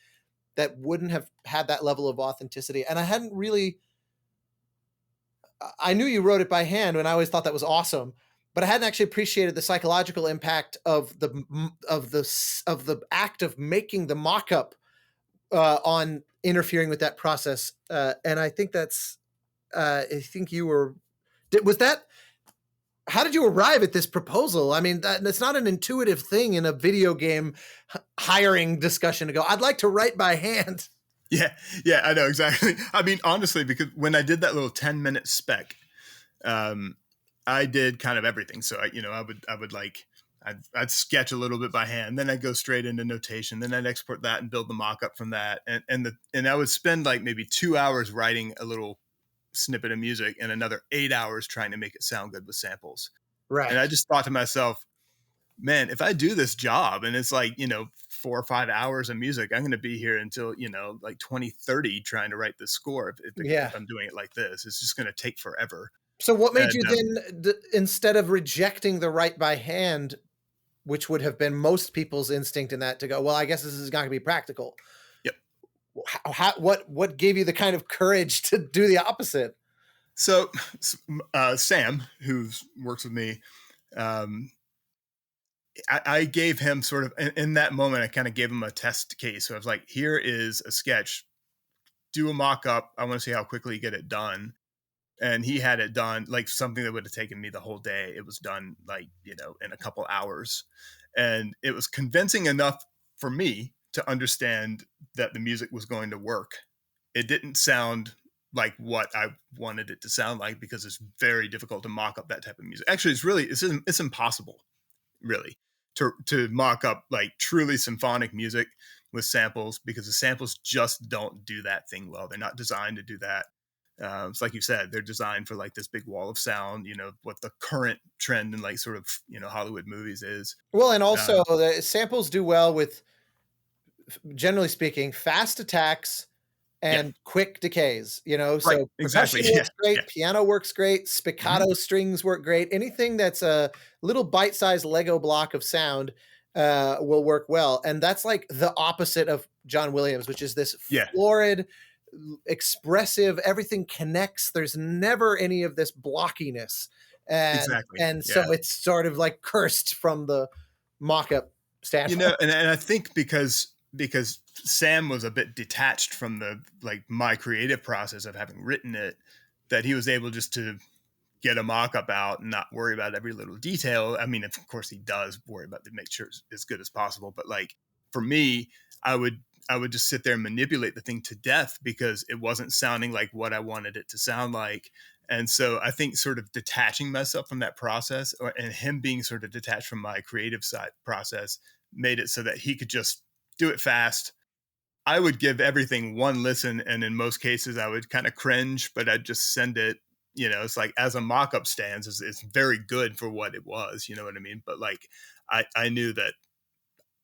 that wouldn't have had that level of authenticity. And I knew you wrote it by hand, and I always thought that was awesome, but I hadn't actually appreciated the psychological impact of the act of making the mock-up on interfering with that process. And I think I think you were, how did you arrive at this proposal? I mean, that's not an intuitive thing in a video game hiring discussion to go, I'd like to write by hand. Yeah, I know, exactly. I mean, honestly, because when I did that little 10-minute spec, I did kind of everything. So I'd sketch a little bit by hand, then I'd go straight into notation, then I'd export that and build the mock-up from that. And I would spend maybe 2 hours writing a little snippet of music and another 8 hours trying to make it sound good with samples. Right. And I just thought to myself, man, if I do this job and it's 4 or 5 hours of music, I'm going to be here until 2030 trying to write this score. If I'm doing it like this, it's just going to take forever. So what made you then, instead of rejecting the write by hand, which would have been most people's instinct in that, to go, well, I guess this is not going to be practical. Yep. What gave you the kind of courage to do the opposite? So Sam, who works with me, I gave him sort of in that moment, I kind of gave him a test case. So I was like, here is a sketch, do a mock-up. I want to see how quickly you get it done. And he had it done, like something that would have taken me the whole day. It was done like, in a couple hours. And it was convincing enough for me to understand that the music was going to work. It didn't sound like what I wanted it to sound like, because it's very difficult to mock up that type of music. Actually, it's impossible, really, to mock up like truly symphonic music with samples, because the samples just don't do that thing well. They're not designed to do that. It's like you said, they're designed for like this big wall of sound, what the current trend in like sort of, Hollywood movies is. Well, and also the samples do well with, generally speaking, fast attacks and quick decays, so exactly. Percussion works great, piano works great, spiccato strings work great. Anything that's a little bite-sized Lego block of sound will work well. And that's like the opposite of John Williams, which is this florid, expressive, everything connects. There's never any of this blockiness. And so it's sort of like cursed from the mock-up standpoint. And I think because Sam was a bit detached from my creative process of having written it, that he was able just to get a mock-up out and not worry about every little detail. I mean, of course he does worry about to make sure it's as good as possible. But like for me, I would just sit there and manipulate the thing to death because it wasn't sounding like what I wanted it to sound like. And so I think sort of detaching myself from that process, and him being sort of detached from my creative side process, made it so that he could just do it fast. I would give everything one listen, and in most cases I would kind of cringe, but I'd just send it. It's like, as a mock-up stands, it's very good for what it was. You know what I mean? But like, I knew that,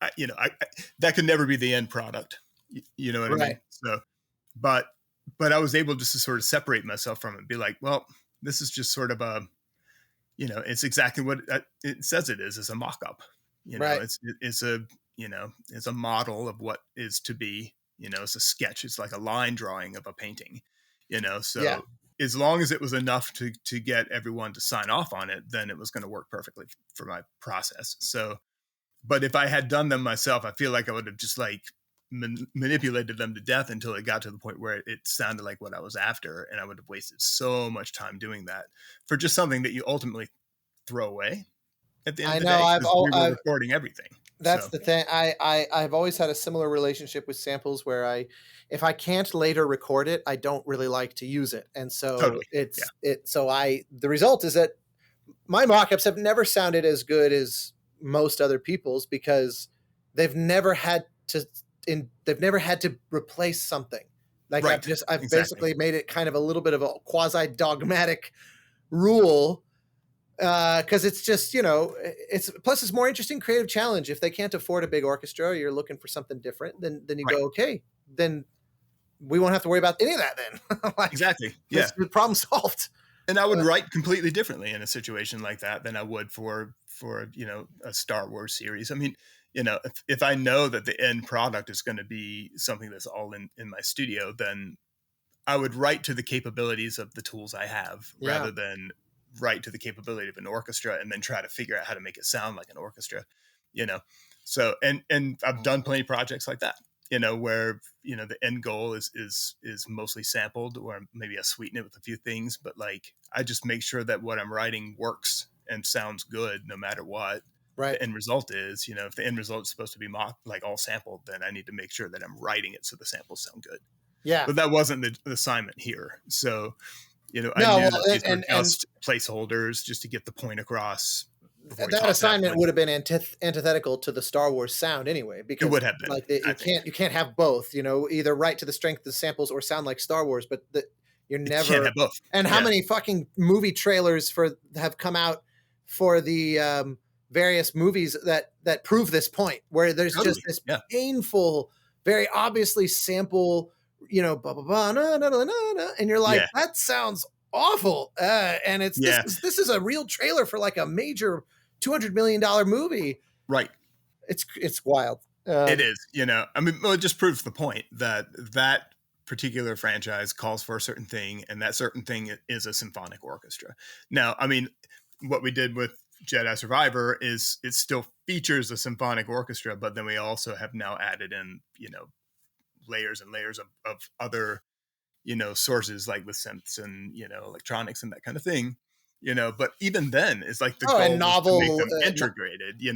I that could never be the end product. You know what I mean? So, but I was able just to sort of separate myself from it and be like, well, this is just sort of a, it's exactly what it says it is. It's a mock-up. It's a model of what is to be. It's a sketch. It's like a line drawing of a painting. So as long as it was enough to get everyone to sign off on it, then it was going to work perfectly for my process. So, but if I had done them myself, I feel like I would have just like manipulated them to death until it got to the point where it sounded like what I was after, and I would have wasted so much time doing that for just something that you ultimately throw away at the end of the day. We were recording everything. That's the thing. I've always had a similar relationship with samples where if I can't later record it, I don't really like to use it. And so the result is that my mock-ups have never sounded as good as most other people's, because they've never had to replace something. Like I've basically made it kind of a little bit of a quasi dogmatic rule, because it's just, it's more interesting creative challenge. If they can't afford a big orchestra, you're looking for something different, then you go, okay, then we won't have to worry about any of that then. Exactly. Yeah. The problem solved. And I would write completely differently in a situation like that than I would for a Star Wars series. I mean, if I know that the end product is going to be something that's all in my studio, then I would write to the capabilities of the tools I have rather than write to the capability of an orchestra and then try to figure out how to make it sound like an orchestra, So, and I've done plenty of projects like that, where, the end goal is mostly sampled, or maybe I sweeten it with a few things, but like, I just make sure that what I'm writing works and sounds good no matter what the end result is. If the end result is supposed to be like all sampled, then I need to make sure that I'm writing it so the samples sound good. Yeah. But that wasn't the assignment here. So, I knew that these were just placeholders just to get the point across. That assignment would have been antithetical to the Star Wars sound anyway, because it would have been. Like you can't have both. Either write to the strength of the samples or sound like Star Wars, but you're never. You can't have both. And how many fucking movie trailers have come out for the various movies that prove this point, where there's just this painful, very obviously sample. Blah blah blah, na, na, na, na, na, and you're like, that sounds awful. And this is a real trailer for like a major $200 million movie. Right. It's wild. It is, I mean, well, it just proves the point that that particular franchise calls for a certain thing, and that certain thing is a symphonic orchestra. Now, I mean, what we did with Jedi Survivor is it still features a symphonic orchestra, but then we also have now added in, layers and layers of other, sources, like with synths and, electronics and that kind of thing. But even then, it's like the goal and was to make novel, them integrated. yeah,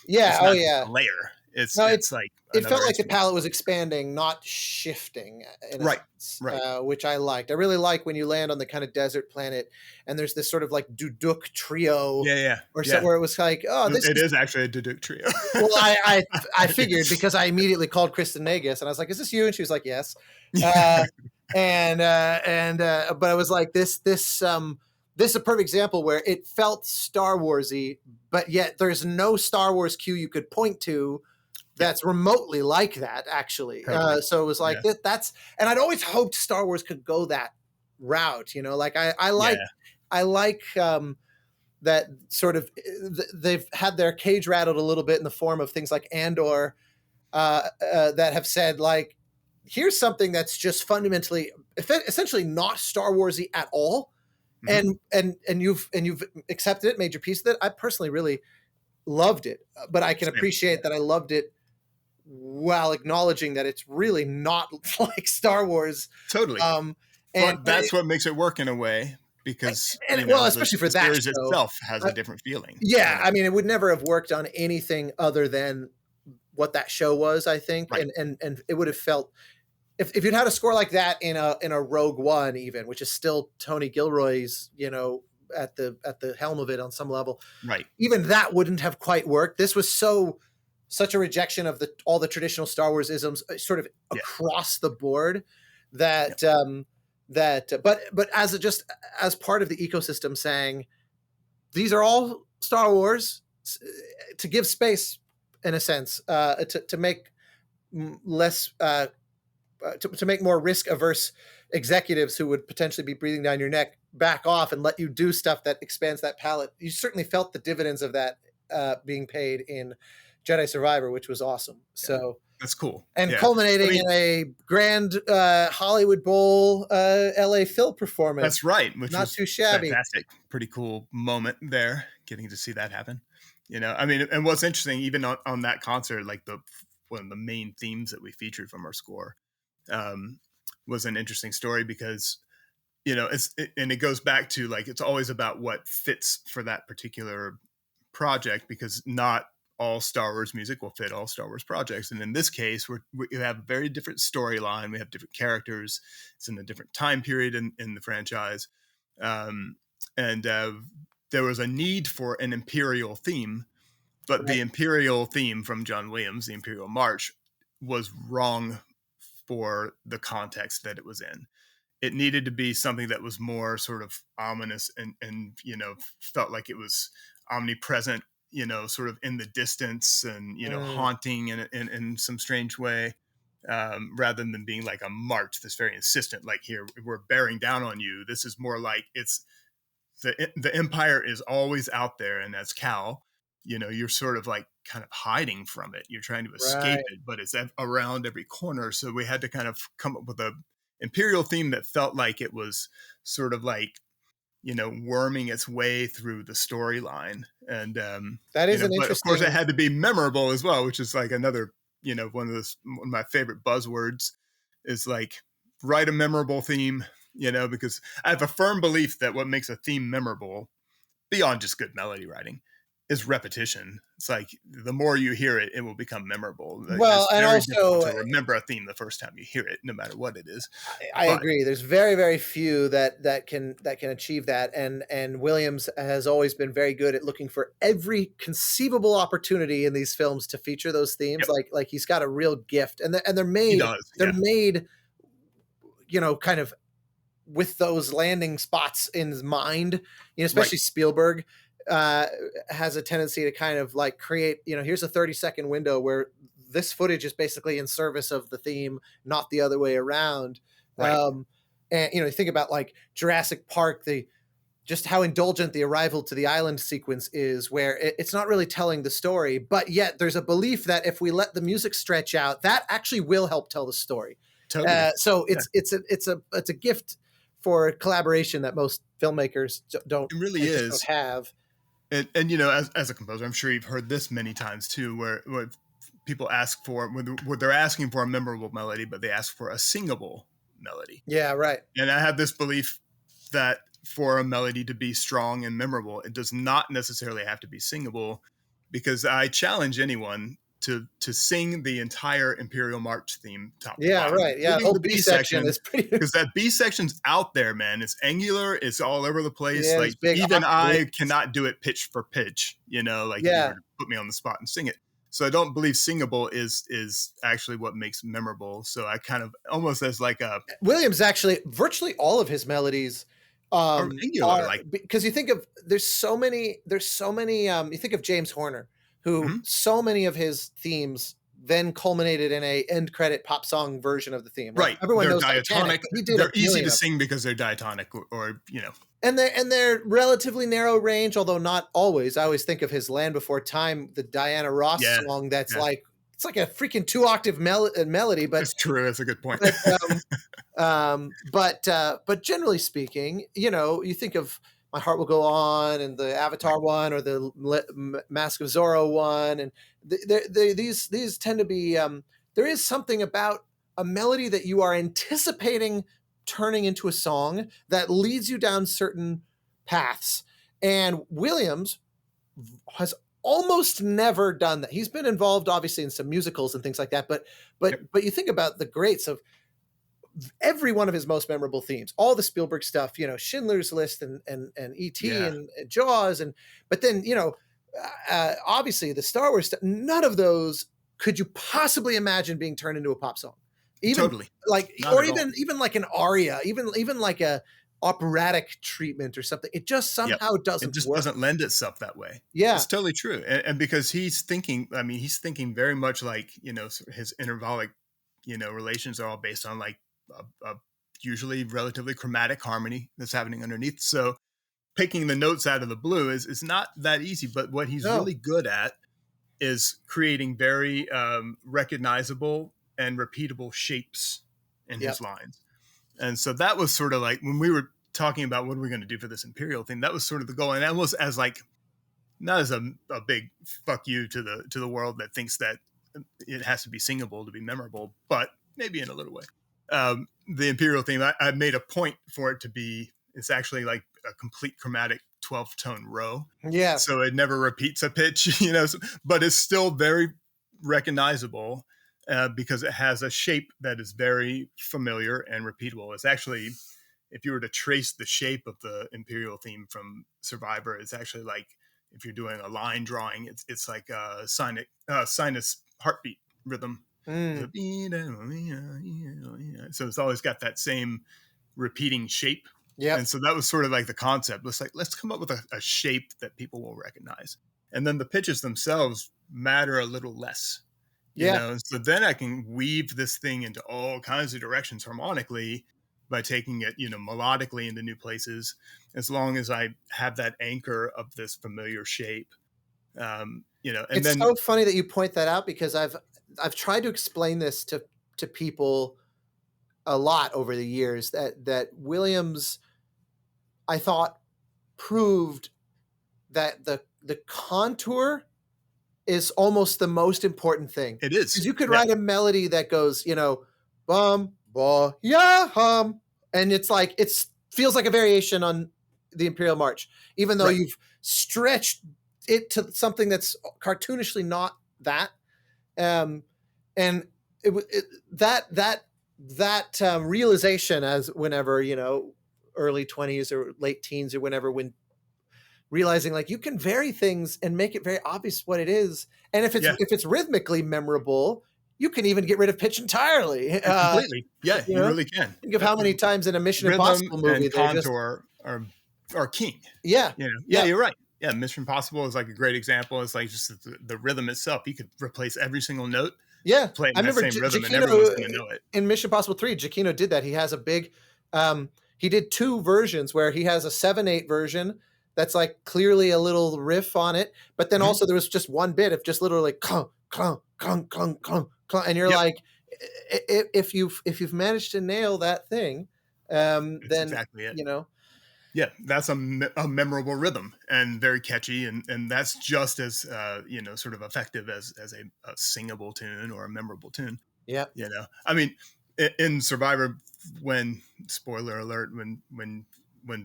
It's oh not just yeah. a layer. It's No, it's like it felt another like the instrument. palette was expanding, not shifting, in a Right, sense, right. which I liked. I really like when you land on the kind of desert planet, and there's this sort of like Duduk trio, Yeah. or so, where it was like, oh, this It is. is actually a Duduk trio. Well, I figured, because I immediately called Kristen Nagus, and I was like, "Is this you?" And she was like, "Yes." But I was like, this is a perfect example where it felt Star Warsy, but yet there's no Star Wars cue you could point to that's remotely like that, actually. Totally. So it was like that's, and I'd always hoped Star Wars could go that route. Like I like that sort of, they've had their cage rattled a little bit in the form of things like Andor, that have said, like, here's something that's just fundamentally, essentially not Star Warsy at all. And you've accepted it, made your peace with it. I personally really loved it, but I can appreciate that I loved it while acknowledging that it's really not like Star Wars. Totally. But that's what makes it work in a way, because especially for the that series show itself has a different feeling. Yeah, I mean, it would never have worked on anything other than what that show was, I think. Right. And it would have felt, if you'd had a score like that in a Rogue One, even, which is still Tony Gilroy's, at the helm of it on some level, right? Even that wouldn't have quite worked. This was such a rejection of all the traditional Star Wars isms, sort of across the board, that but as part of the ecosystem, saying these are all Star Wars, to give space, in a sense, to make less. To make more risk-averse executives who would potentially be breathing down your neck back off and let you do stuff that expands that palette. You certainly felt the dividends of that being paid in Jedi Survivor, which was awesome. So that's cool. And culminating in a grand Hollywood Bowl LA Phil performance. That's right. Which not was too shabby. Fantastic. Pretty cool moment there, getting to see that happen. I mean, and what's interesting, even on that concert, like one of the main themes that we featured from our score, was an interesting story, because it goes back to, like, it's always about what fits for that particular project, because not all Star Wars music will fit all Star Wars projects. And in this case, we have a very different storyline. We have different characters. It's in a different time period in the franchise. And there was a need for an Imperial theme, but the Imperial theme from John Williams, the Imperial March, was wrong for the context that it was in. It needed to be something that was more sort of ominous and felt like it was omnipresent, sort of in the distance, and haunting in some strange way, rather than being like a march that's very insistent, like, here we're bearing down on you. This is more like, it's the Empire is always out there, and as Cal, you're sort of like kind of hiding from it. You're trying to escape it, but it's around every corner. So we had to kind of come up with a Imperial theme that felt like it was sort of like, worming its way through the storyline. And that is an interesting. But of course, it had to be memorable as well, which is like another, one of my favorite buzzwords is, like, write a memorable theme. Because I have a firm belief that what makes a theme memorable, beyond just good melody writing, is repetition. It's like, the more you hear it, it will become memorable. Well, it's and very also difficult to remember a theme the first time you hear it, no matter what it is. I agree. There's very, very few that can achieve that, and Williams has always been very good at looking for every conceivable opportunity in these films to feature those themes. Like he's got a real gift, and they're made. They're made, kind of with those landing spots in mind. Especially Spielberg has a tendency to kind of like create, here's a 30-second window where this footage is basically in service of the theme, not the other way around. And you think about like Jurassic Park, the just how indulgent the arrival to the island sequence is, where it's not really telling the story, but yet there's a belief that if we let the music stretch out, that actually will help tell the story. Totally. So it's a gift for collaboration that most filmmakers don't. It really is. Don't have. And you know, as a composer, I'm sure you've heard this many times too, where people ask for, where they're asking for a memorable melody, but they ask for a singable melody. Yeah, right. And I have this belief that for a melody to be strong and memorable, it does not necessarily have to be singable, because I challenge anyone to sing the entire Imperial March theme top to bottom. Right. Yeah, the B section is pretty, because that B section's out there, man. It's angular, it's all over the place. Yeah, like even I cannot do it pitch for pitch, you know, like you were to put me on the spot and sing it. So I don't believe singable is actually what makes memorable. So I kind of almost as like a Williams, actually virtually all of his melodies angular, like, because you think of there's so many you think of James Horner, who so many of his themes then culminated in a end credit pop song version of the theme. Right. Everyone they're knows diatonic. Titanic, they're easy to sing because they're diatonic, or you know. And they're relatively narrow range, although not always. I always think of his Land Before Time, the Diana Ross song. That's like, it's like a freaking 2-octave melody, but it's true. That's a good point. But generally speaking, you know, you think of My Heart Will Go On and the Avatar one, or the Mask of Zorro one, and these tend to be. There is something about a melody that you are anticipating turning into a song that leads you down certain paths, and Williams has almost never done that. He's been involved obviously in some musicals and things like that, but you think about the greats of every one of his most memorable themes, all the Spielberg stuff, you know, Schindler's List and E.T. and Jaws, but then, you know, obviously the Star Wars stuff, none of those could you possibly imagine being turned into a pop song. Even totally. Like, or even like an aria, even like a operatic treatment or something. It just somehow doesn't. It just work. doesn't lend itself that way. Yeah, it's totally true. And because he's thinking very much like, you know, his intervallic, you know, relations are all based on like a usually relatively chromatic harmony that's happening underneath. So picking the notes out of the blue is not that easy. But what he's really good at is creating very recognizable and repeatable shapes in his lines. And so that was sort of like when we were talking about what are we going to do for this Imperial thing, that was sort of the goal. And almost as like, not as a big fuck you to the world that thinks that it has to be singable to be memorable, but maybe in a little way. The Imperial theme, I made a point for it to be, it's actually like a complete chromatic 12-tone row. Yeah. So it never repeats a pitch, you know, but it's still very recognizable. Because it has a shape that is very familiar and repeatable. It's actually, if you were to trace the shape of the Imperial theme from Survivor, it's actually like, if you're doing a line drawing, it's like a sinus heartbeat rhythm. So it's always got that same repeating shape. Yeah. And so that was sort of like the concept. Let's come up with a shape that people will recognize. And then the pitches themselves matter a little less. You know? So then I can weave this thing into all kinds of directions harmonically by taking it, you know, melodically into new places, as long as I have that anchor of this familiar shape. You know, and it's so funny that you point that out, because I've tried to explain this to people a lot over the years, that Williams, I thought, proved that the contour is almost the most important thing. It is. Because you could write a melody that goes, you know, bum, ba, ya, hum. And it's like, it feels like a variation on the Imperial March, even though you've stretched it to something that's cartoonishly not that. And that realization, as whenever, you know, early 20s or late teens or whenever, when realizing like you can vary things and make it very obvious what it is. And if it's rhythmically memorable, you can even get rid of pitch entirely. Completely. Yeah, you really can. Think of how many times in a Mission Impossible movie and contour are king. Yeah. You know? Yeah, you're right. Yeah, Mission Impossible is like a great example. It's like just the rhythm itself. You could replace every single note. Yeah. Play in that same rhythm, and everyone's going to know it. In Mission Impossible 3, Giacchino did that. He has a big he did 2 versions where he has a 7/8 version that's like clearly a little riff on it, but then also there was just one bit of just literally clunk, clunk, clunk, clunk, clunk, clunk, and you're like, if you've managed to nail that thing, then exactly it. Yeah, that's a memorable rhythm and very catchy, and that's just as sort of effective as a singable tune or a memorable tune. Yeah, I mean, in Survivor, when spoiler alert, when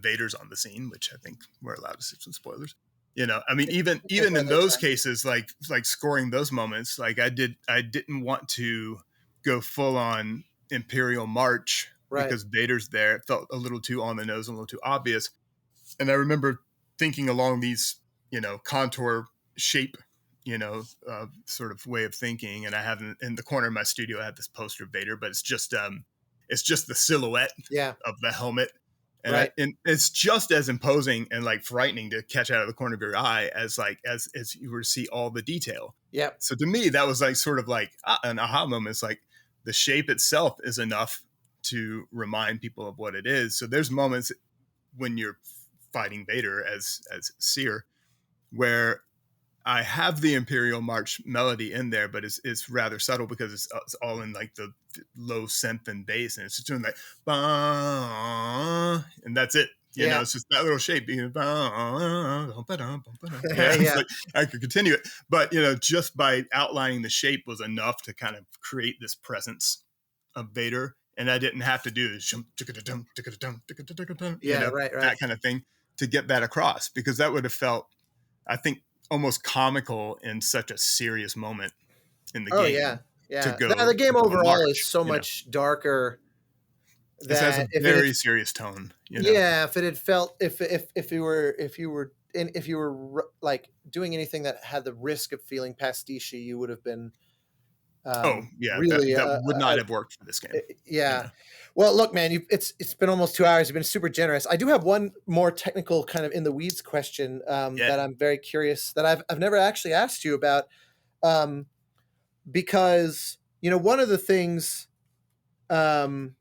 Vader's on the scene, which I think we're allowed to see some spoilers. I mean, even in those cases, like scoring those moments, like I didn't want to go full on Imperial March. Right. Because Vader's there. It felt a little too on the nose, a little too obvious. And I remember thinking along these, contour shape, sort of way of thinking. And I have in the corner of my studio, I have this poster of Vader, but it's just the silhouette of the helmet. And, and it's just as imposing and like frightening to catch out of the corner of your eye as you were to see all the detail. Yeah. So to me, that was like sort of like an aha moment. It's like the shape itself is enough to remind people of what it is. So there's moments when you're fighting Vader as Seer where I have the Imperial March melody in there, but it's rather subtle because it's all in like the low synth and bass, and it's just doing like bah, and that's it. You know, it's just that little shape. Like, I could continue it, but just by outlining the shape was enough to kind of create this presence of Vader. And I didn't have to do this, that kind of thing to get that across, because that would have felt, I think, almost comical in such a serious moment in the game. The game overall is so much darker. This has a very serious tone. If it had felt if you were like doing anything that had the risk of feeling pastiche, you would have been. Really, that would not have worked for this game. Well, look, man, it's been almost 2 hours. You've been super generous. I do have one more technical kind of in the weeds question that I'm very curious that I've never actually asked you about, because one of the things that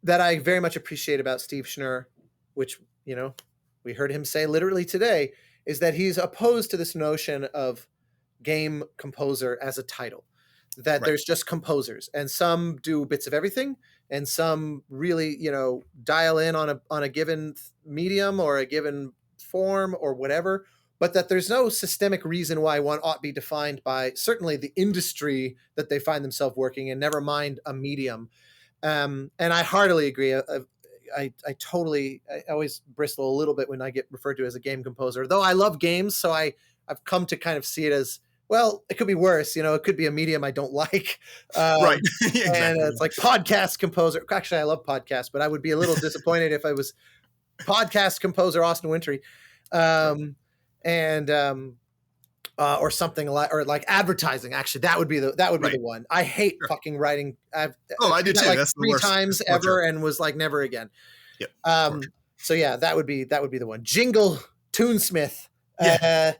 I very much appreciate about Steve Schnur, which we heard him say literally today, is that he's opposed to this notion of game composer as a title, that there's just composers, and some do bits of everything, and some really dial in on a given medium or a given form or whatever, but that there's no systemic reason why one ought be defined by certainly the industry that they find themselves working in, never mind a medium. And I heartily agree. I always bristle a little bit when I get referred to as a game composer, though I love games, so I've come to kind of see it as, well, it could be worse. It could be a medium I don't like. Right. Exactly. And it's like podcast composer. Actually, I love podcasts, but I would be a little disappointed if I was podcast composer Austin Wintory, or something like advertising. Actually, that would be the one. I hate fucking writing. I did too. Like that's 3 times ever, and was like never again. Yep. So yeah, that would be the one. Jingle Toonsmith. Yeah.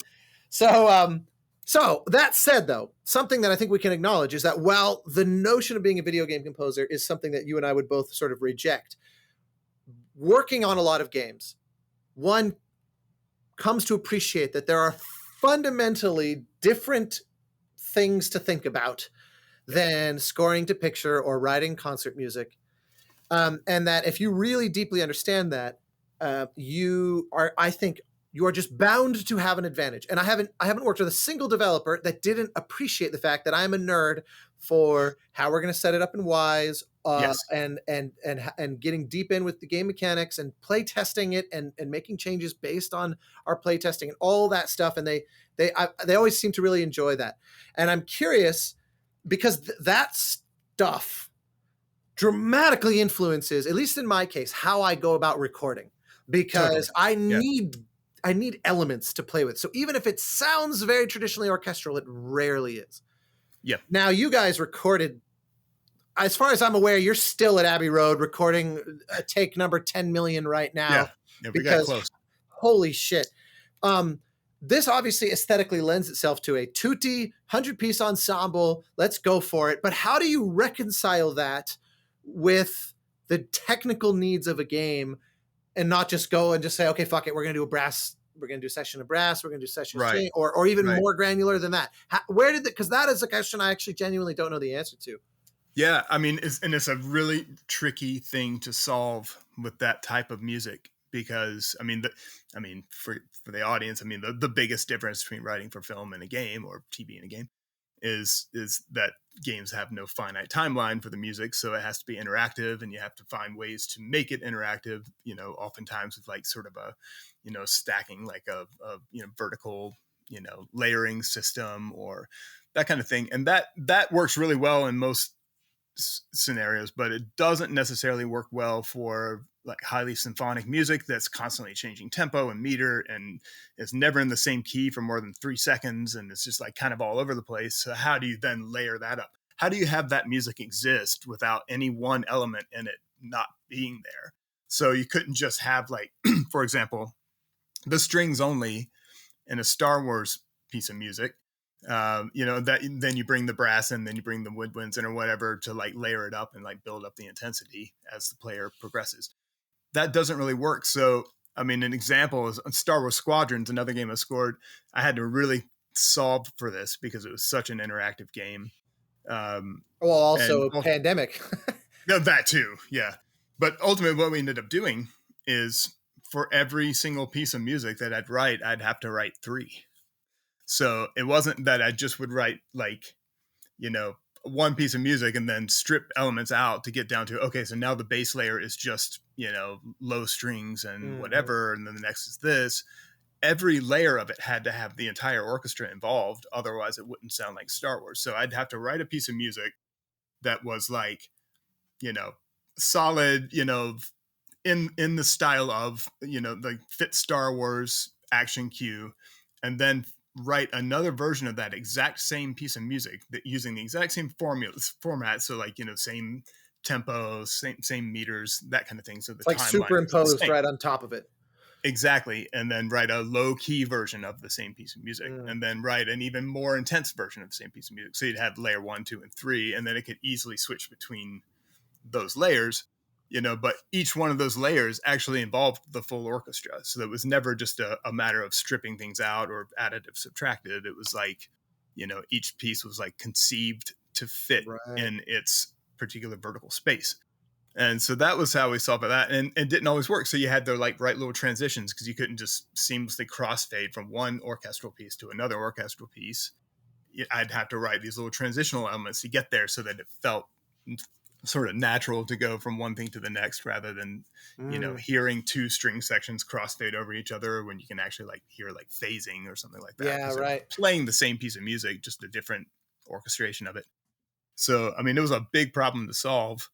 So that said, though, something that I think we can acknowledge is that while the notion of being a video game composer is something that you and I would both sort of reject, working on a lot of games, one comes to appreciate that there are fundamentally different things to think about than scoring to picture or writing concert music. And that if you really deeply understand that, I think you are just bound to have an advantage. And I haven't worked with a single developer that didn't appreciate the fact that I'm a nerd for how we're going to set it up in Wise, and getting deep in with the game mechanics and play testing it and making changes based on our play testing and all that stuff. And they always seem to really enjoy that. And I'm curious because that stuff dramatically influences, at least in my case, how I go about recording, because I need elements to play with. So even if it sounds very traditionally orchestral, it rarely is. Yeah. Now you guys recorded, as far as I'm aware, you're still at Abbey Road recording take number 10 million right now. Yeah, we got close. Holy shit. This obviously aesthetically lends itself to a tutti 100-piece ensemble. Let's go for it. But how do you reconcile that with the technical needs of a game, and not just go and just say, okay, fuck it, we're going to do a session of brass, we're going to do session of string, or even more granular than that. Where did because that is a question I actually genuinely don't know the answer to. Yeah, I mean, it's a really tricky thing to solve with that type of music, because for the audience, I mean, the biggest difference between writing for film and a game, or TV and a game, is that games have no finite timeline for the music, so it has to be interactive, and you have to find ways to make it interactive. Oftentimes with like sort of a stacking, like a vertical layering system, or that kind of thing, and that works really well in most scenarios, but it doesn't necessarily work well for like highly symphonic music that's constantly changing tempo and meter, and it's never in the same key for more than 3 seconds, and it's just like kind of all over the place. So how do you then layer that up? How do you have that music exist without any one element in it not being there? So you couldn't just have, like, for example, the strings only in a Star Wars piece of music. That then you bring the brass in, then you bring the woodwinds in or whatever to like layer it up and like build up the intensity as the player progresses. That doesn't really work. So, I mean, an example is Star Wars Squadrons, another game I scored. I had to really solve for this because it was such an interactive game. Also pandemic. That too, yeah. But ultimately, what we ended up doing is for every single piece of music that I'd write, I'd have to write 3. So it wasn't that I just would write like, one piece of music and then strip elements out to get down to, okay, so now the bass layer is just, low strings and whatever. And then the next is this. Every layer of it had to have the entire orchestra involved. Otherwise it wouldn't sound like Star Wars. So I'd have to write a piece of music that was like, solid, in the style of, like fit Star Wars action cue, and then write another version of that exact same piece of music that using the exact same format. So like, same tempo, same meters, that kind of thing. So the like superimposed right on top of it. Exactly. And then write a low key version of the same piece of music, and then write an even more intense version of the same piece of music. So you'd have layer 1, 2, and 3, and then it could easily switch between those layers, but each one of those layers actually involved the full orchestra. So it was never just a matter of stripping things out or additive subtractive. It was like, each piece was like conceived to fit in its particular vertical space. And so that was how we solved that. And it didn't always work. So you had to like write little transitions, because you couldn't just seamlessly crossfade from one orchestral piece to another orchestral piece. I'd have to write these little transitional elements to get there so that it felt sort of natural to go from one thing to the next, rather than hearing 2 string sections crossfade over each other, when you can actually like hear like phasing or something like that. Yeah, right. Playing the same piece of music, just a different orchestration of it. So I mean, it was a big problem to solve.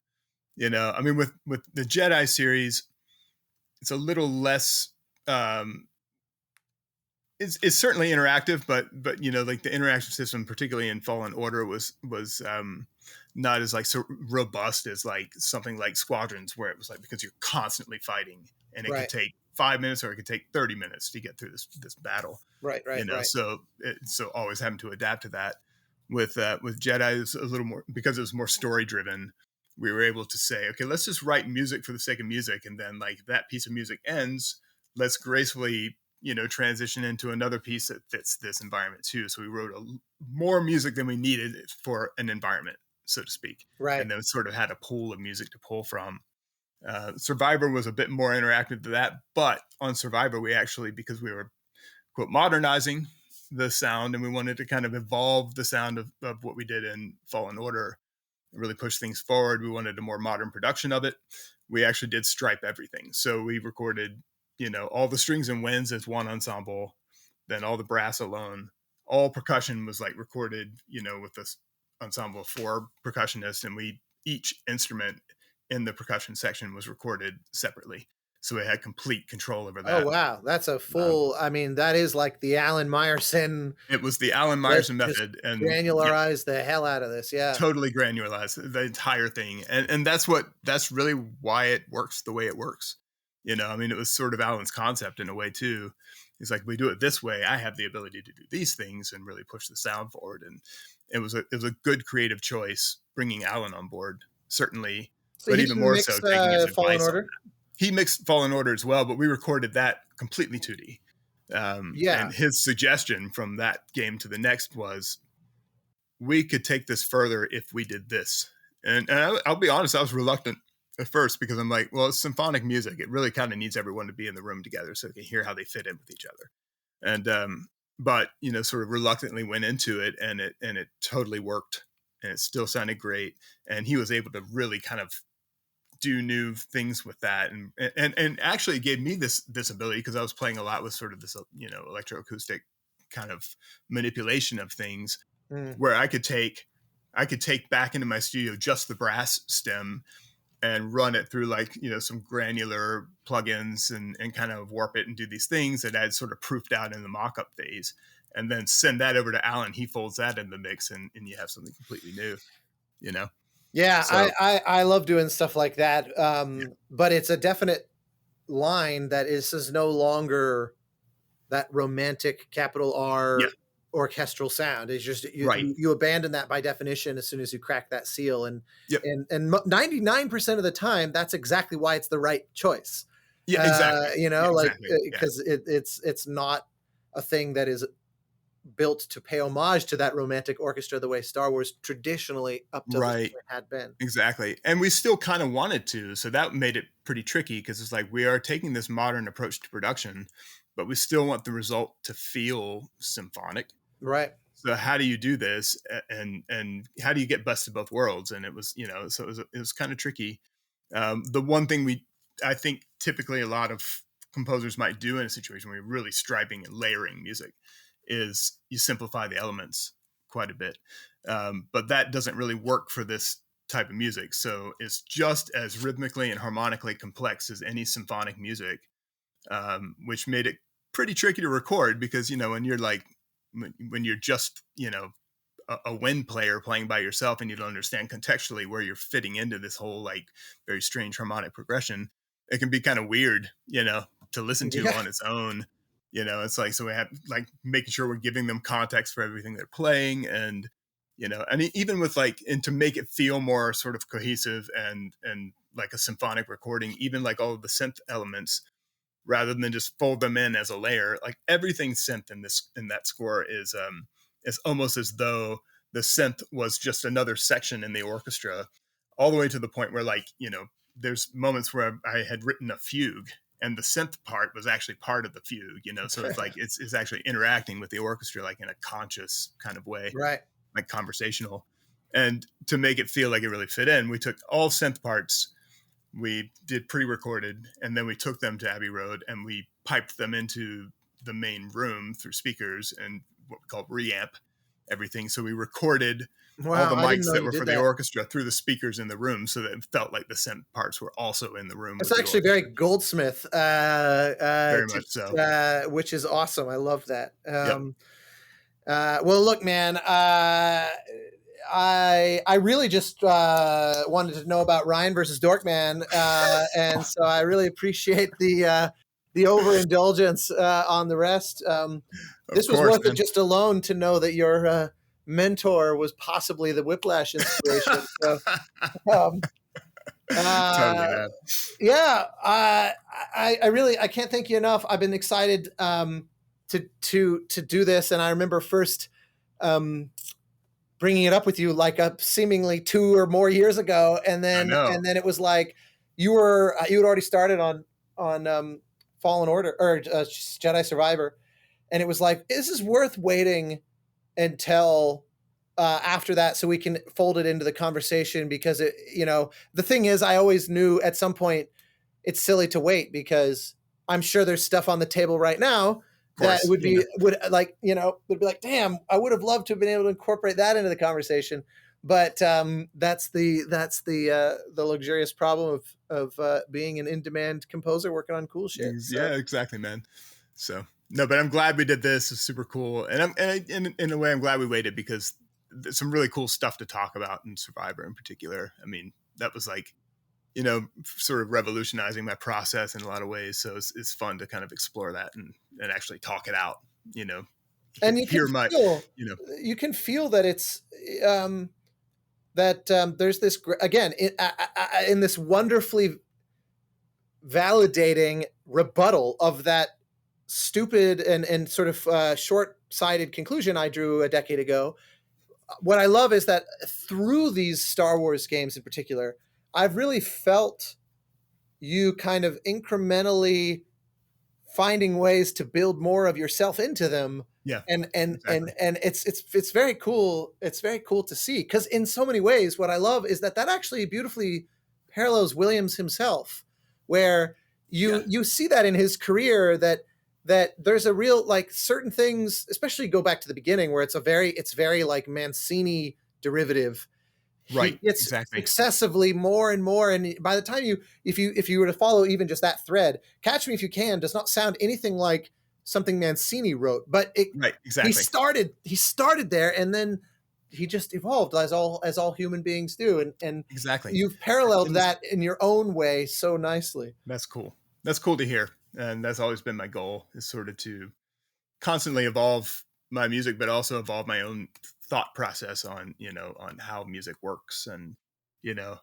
I mean, with the Jedi series, it's a little less it's certainly interactive, but like the interaction system, particularly in Fallen Order, was not as like so robust as like something like Squadrons, where it was like, because you're constantly fighting, and it could take 5 minutes or it could take 30 minutes to get through this battle. Right. So always having to adapt to that. With Jedi, it's a little more, because it was more story driven. We were able to say, okay, let's just write music for the sake of music, and then like that piece of music ends, let's gracefully transition into another piece that fits this environment too. So we wrote more music than we needed for an environment, so to speak. Right. And then sort of had a pool of music to pull from. Survivor was a bit more interactive than that, but on Survivor, we actually, because we were, quote, modernizing the sound, and we wanted to kind of evolve the sound of what we did in Fallen Order, really push things forward. We wanted a more modern production of it. We actually did stripe everything. So we recorded, all the strings and winds as one ensemble, then all the brass alone. All percussion was like recorded, with this ensemble of 4 percussionists, and each instrument in the percussion section was recorded separately. So we had complete control over that. Oh, wow. That's a full, I mean, that is like the Alan Meyerson. It was the Alan Meyerson method. And granularized the hell out of this. Yeah. Totally granularized the entire thing. And that's really why it works the way it works. I mean, it was sort of Alan's concept in a way too. It's like, we do it this way, I have the ability to do these things and really push the sound forward. And it was a good creative choice bringing Alan on board. Certainly but he even didn't more mix so taking his Fallen advice on Order. that. He mixed Fallen Order as well, but we recorded that completely 2D. Yeah. And his suggestion from that game to the next was, we could take this further if we did this. And I'll be honest, I was reluctant at first because I'm like, well, it's symphonic music. It really kind of needs everyone to be in the room together so they can hear how they fit in with each other. And but you know, sort of reluctantly went into it, and it totally worked, and it still sounded great. And he was able to really kind of do new things with that, and actually gave me this ability, because I was playing a lot with sort of this, you know, electroacoustic kind of manipulation of things, where I could take back into my studio just the brass stem and run it through, like, you know, some granular plugins and kind of warp it and do these things that I'd sort of proofed out in the mock-up phase, and then send that over to Alan. He folds that in the mix, and you have something completely new, you know? Yeah, So, I love doing stuff like that. yeah. But it's a definite line that is no longer that romantic capital R Yeah. orchestral sound. It's just Right. you abandon that by definition as soon as you crack that seal. And Yep. and 99% of the time, that's exactly why it's the right choice. Yeah, exactly. You know, Yeah, like exactly. Yeah. because it's not a thing that is built to pay homage to that romantic orchestra the way Star Wars traditionally up to this Right. point had been. Exactly. And we still kind of wanted to. So that made it pretty tricky, because it's like, we are taking this modern approach to production, but we still want the result to feel symphonic. Right. So how do you do this, and how do you get best of both worlds? And it was, you know, so it was kind of tricky. The one thing I think typically a lot of composers might do in a situation where you're really striping and layering music is you simplify the elements quite a bit. But that doesn't really work for this type of music. So it's just as rhythmically and harmonically complex as any symphonic music, which made it pretty tricky to record, because, you know, when you're just, you know, a wind player playing by yourself, and you don't understand contextually where you're fitting into this whole, like, very strange harmonic progression, it can be kind of weird, you know, to listen to on its own. You know, it's like, so we have, like, making sure we're giving them context for everything they're playing, and, you know, and even with, like, and to make it feel more sort of cohesive and like a symphonic recording, even like all of the synth elements, rather than just fold them in as a layer, like everything synth in that score is almost as though the synth was just another section in the orchestra, all the way to the point where, like, you know, there's moments where I had written a fugue, and the synth part was actually part of the fugue, you know, so it's like it's actually interacting with the orchestra, like, in a conscious kind of way, Right. like conversational. And to make it feel like it really fit in, we took all synth parts, we did pre-recorded, and then we took them to Abbey Road and we piped them into the main room through speakers and what we call reamp everything. So we recorded all the mics that were for the orchestra through the speakers in the room, so that it felt like the synth parts were also in the room. It's actually very Goldsmith, very much so, which is awesome. I love that. Yep. Well, look, man, I really just wanted to know about Ryan versus Dorkman, and so I really appreciate the overindulgence on the rest. This was worth it just alone to know that your mentor was possibly the Whiplash inspiration. So, totally, man. Yeah, I really can't thank you enough. I've been excited to do this, and I remember first bringing it up with you like seemingly 2 or more years ago, and then it was like you had already started on Fallen Order or Jedi Survivor, and it was like, this is worth waiting until after that so we can fold it into the conversation, because it, you know, the thing is, I always knew at some point it's silly to wait, because I'm sure there's stuff on the table right now that would be like, damn, I would have loved to have been able to incorporate that into the conversation. But that's the luxurious problem of being an in-demand composer working on cool shit. So. Yeah, exactly, man. So no, but I'm glad we did this. It's super cool, and in a way, I'm glad we waited, because there's some really cool stuff to talk about in Survivor in particular. I mean, that was like, you know, sort of revolutionizing my process in a lot of ways. So it's fun to kind of explore that and actually talk it out, you know. And you can feel that it's that there's this again in this wonderfully validating rebuttal of that stupid and sort of short-sighted conclusion I drew a decade ago. What I love is that through these Star Wars games in particular, I've really felt you kind of incrementally finding ways to build more of yourself into them. Yeah. And exactly. and it's very cool. It's very cool to see, because in so many ways, what I love is that actually beautifully parallels Williams himself, where you see that in his career, that there's a real, like, certain things, especially go back to the beginning, where it's very like Mancini derivative. Right. It's Exactly. excessively more and more, and by the time if you were to follow even just that thread, Catch Me If You Can does not sound anything like something Mancini wrote, but Right. Exactly. he started there, and then he just evolved, as all human beings do, and Exactly. you've paralleled that in your own way so nicely. That's cool. That's cool to hear. And that's always been my goal, is sort of to constantly evolve my music, but also evolve my own thought process on, on how music works. And,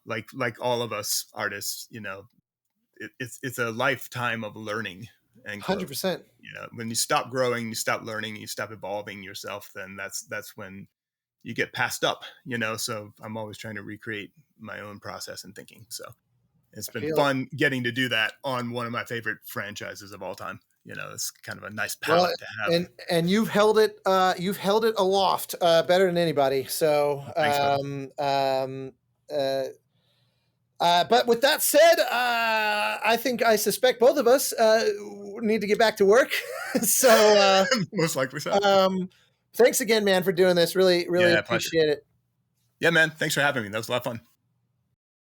like all of us artists, it's a lifetime of learning and growth. 100%. When you stop growing, you stop learning, you stop evolving yourself, then that's when you get passed up, so I'm always trying to recreate my own process and thinking. So it's been fun getting to do that on one of my favorite franchises of all time. It's kind of a nice palette to have. And you've held it aloft better than anybody. So, but with that said, I suspect both of us need to get back to work. So, most likely so. Thanks again, man, for doing this. Really appreciate it. Yeah, man. Thanks for having me. That was a lot of fun.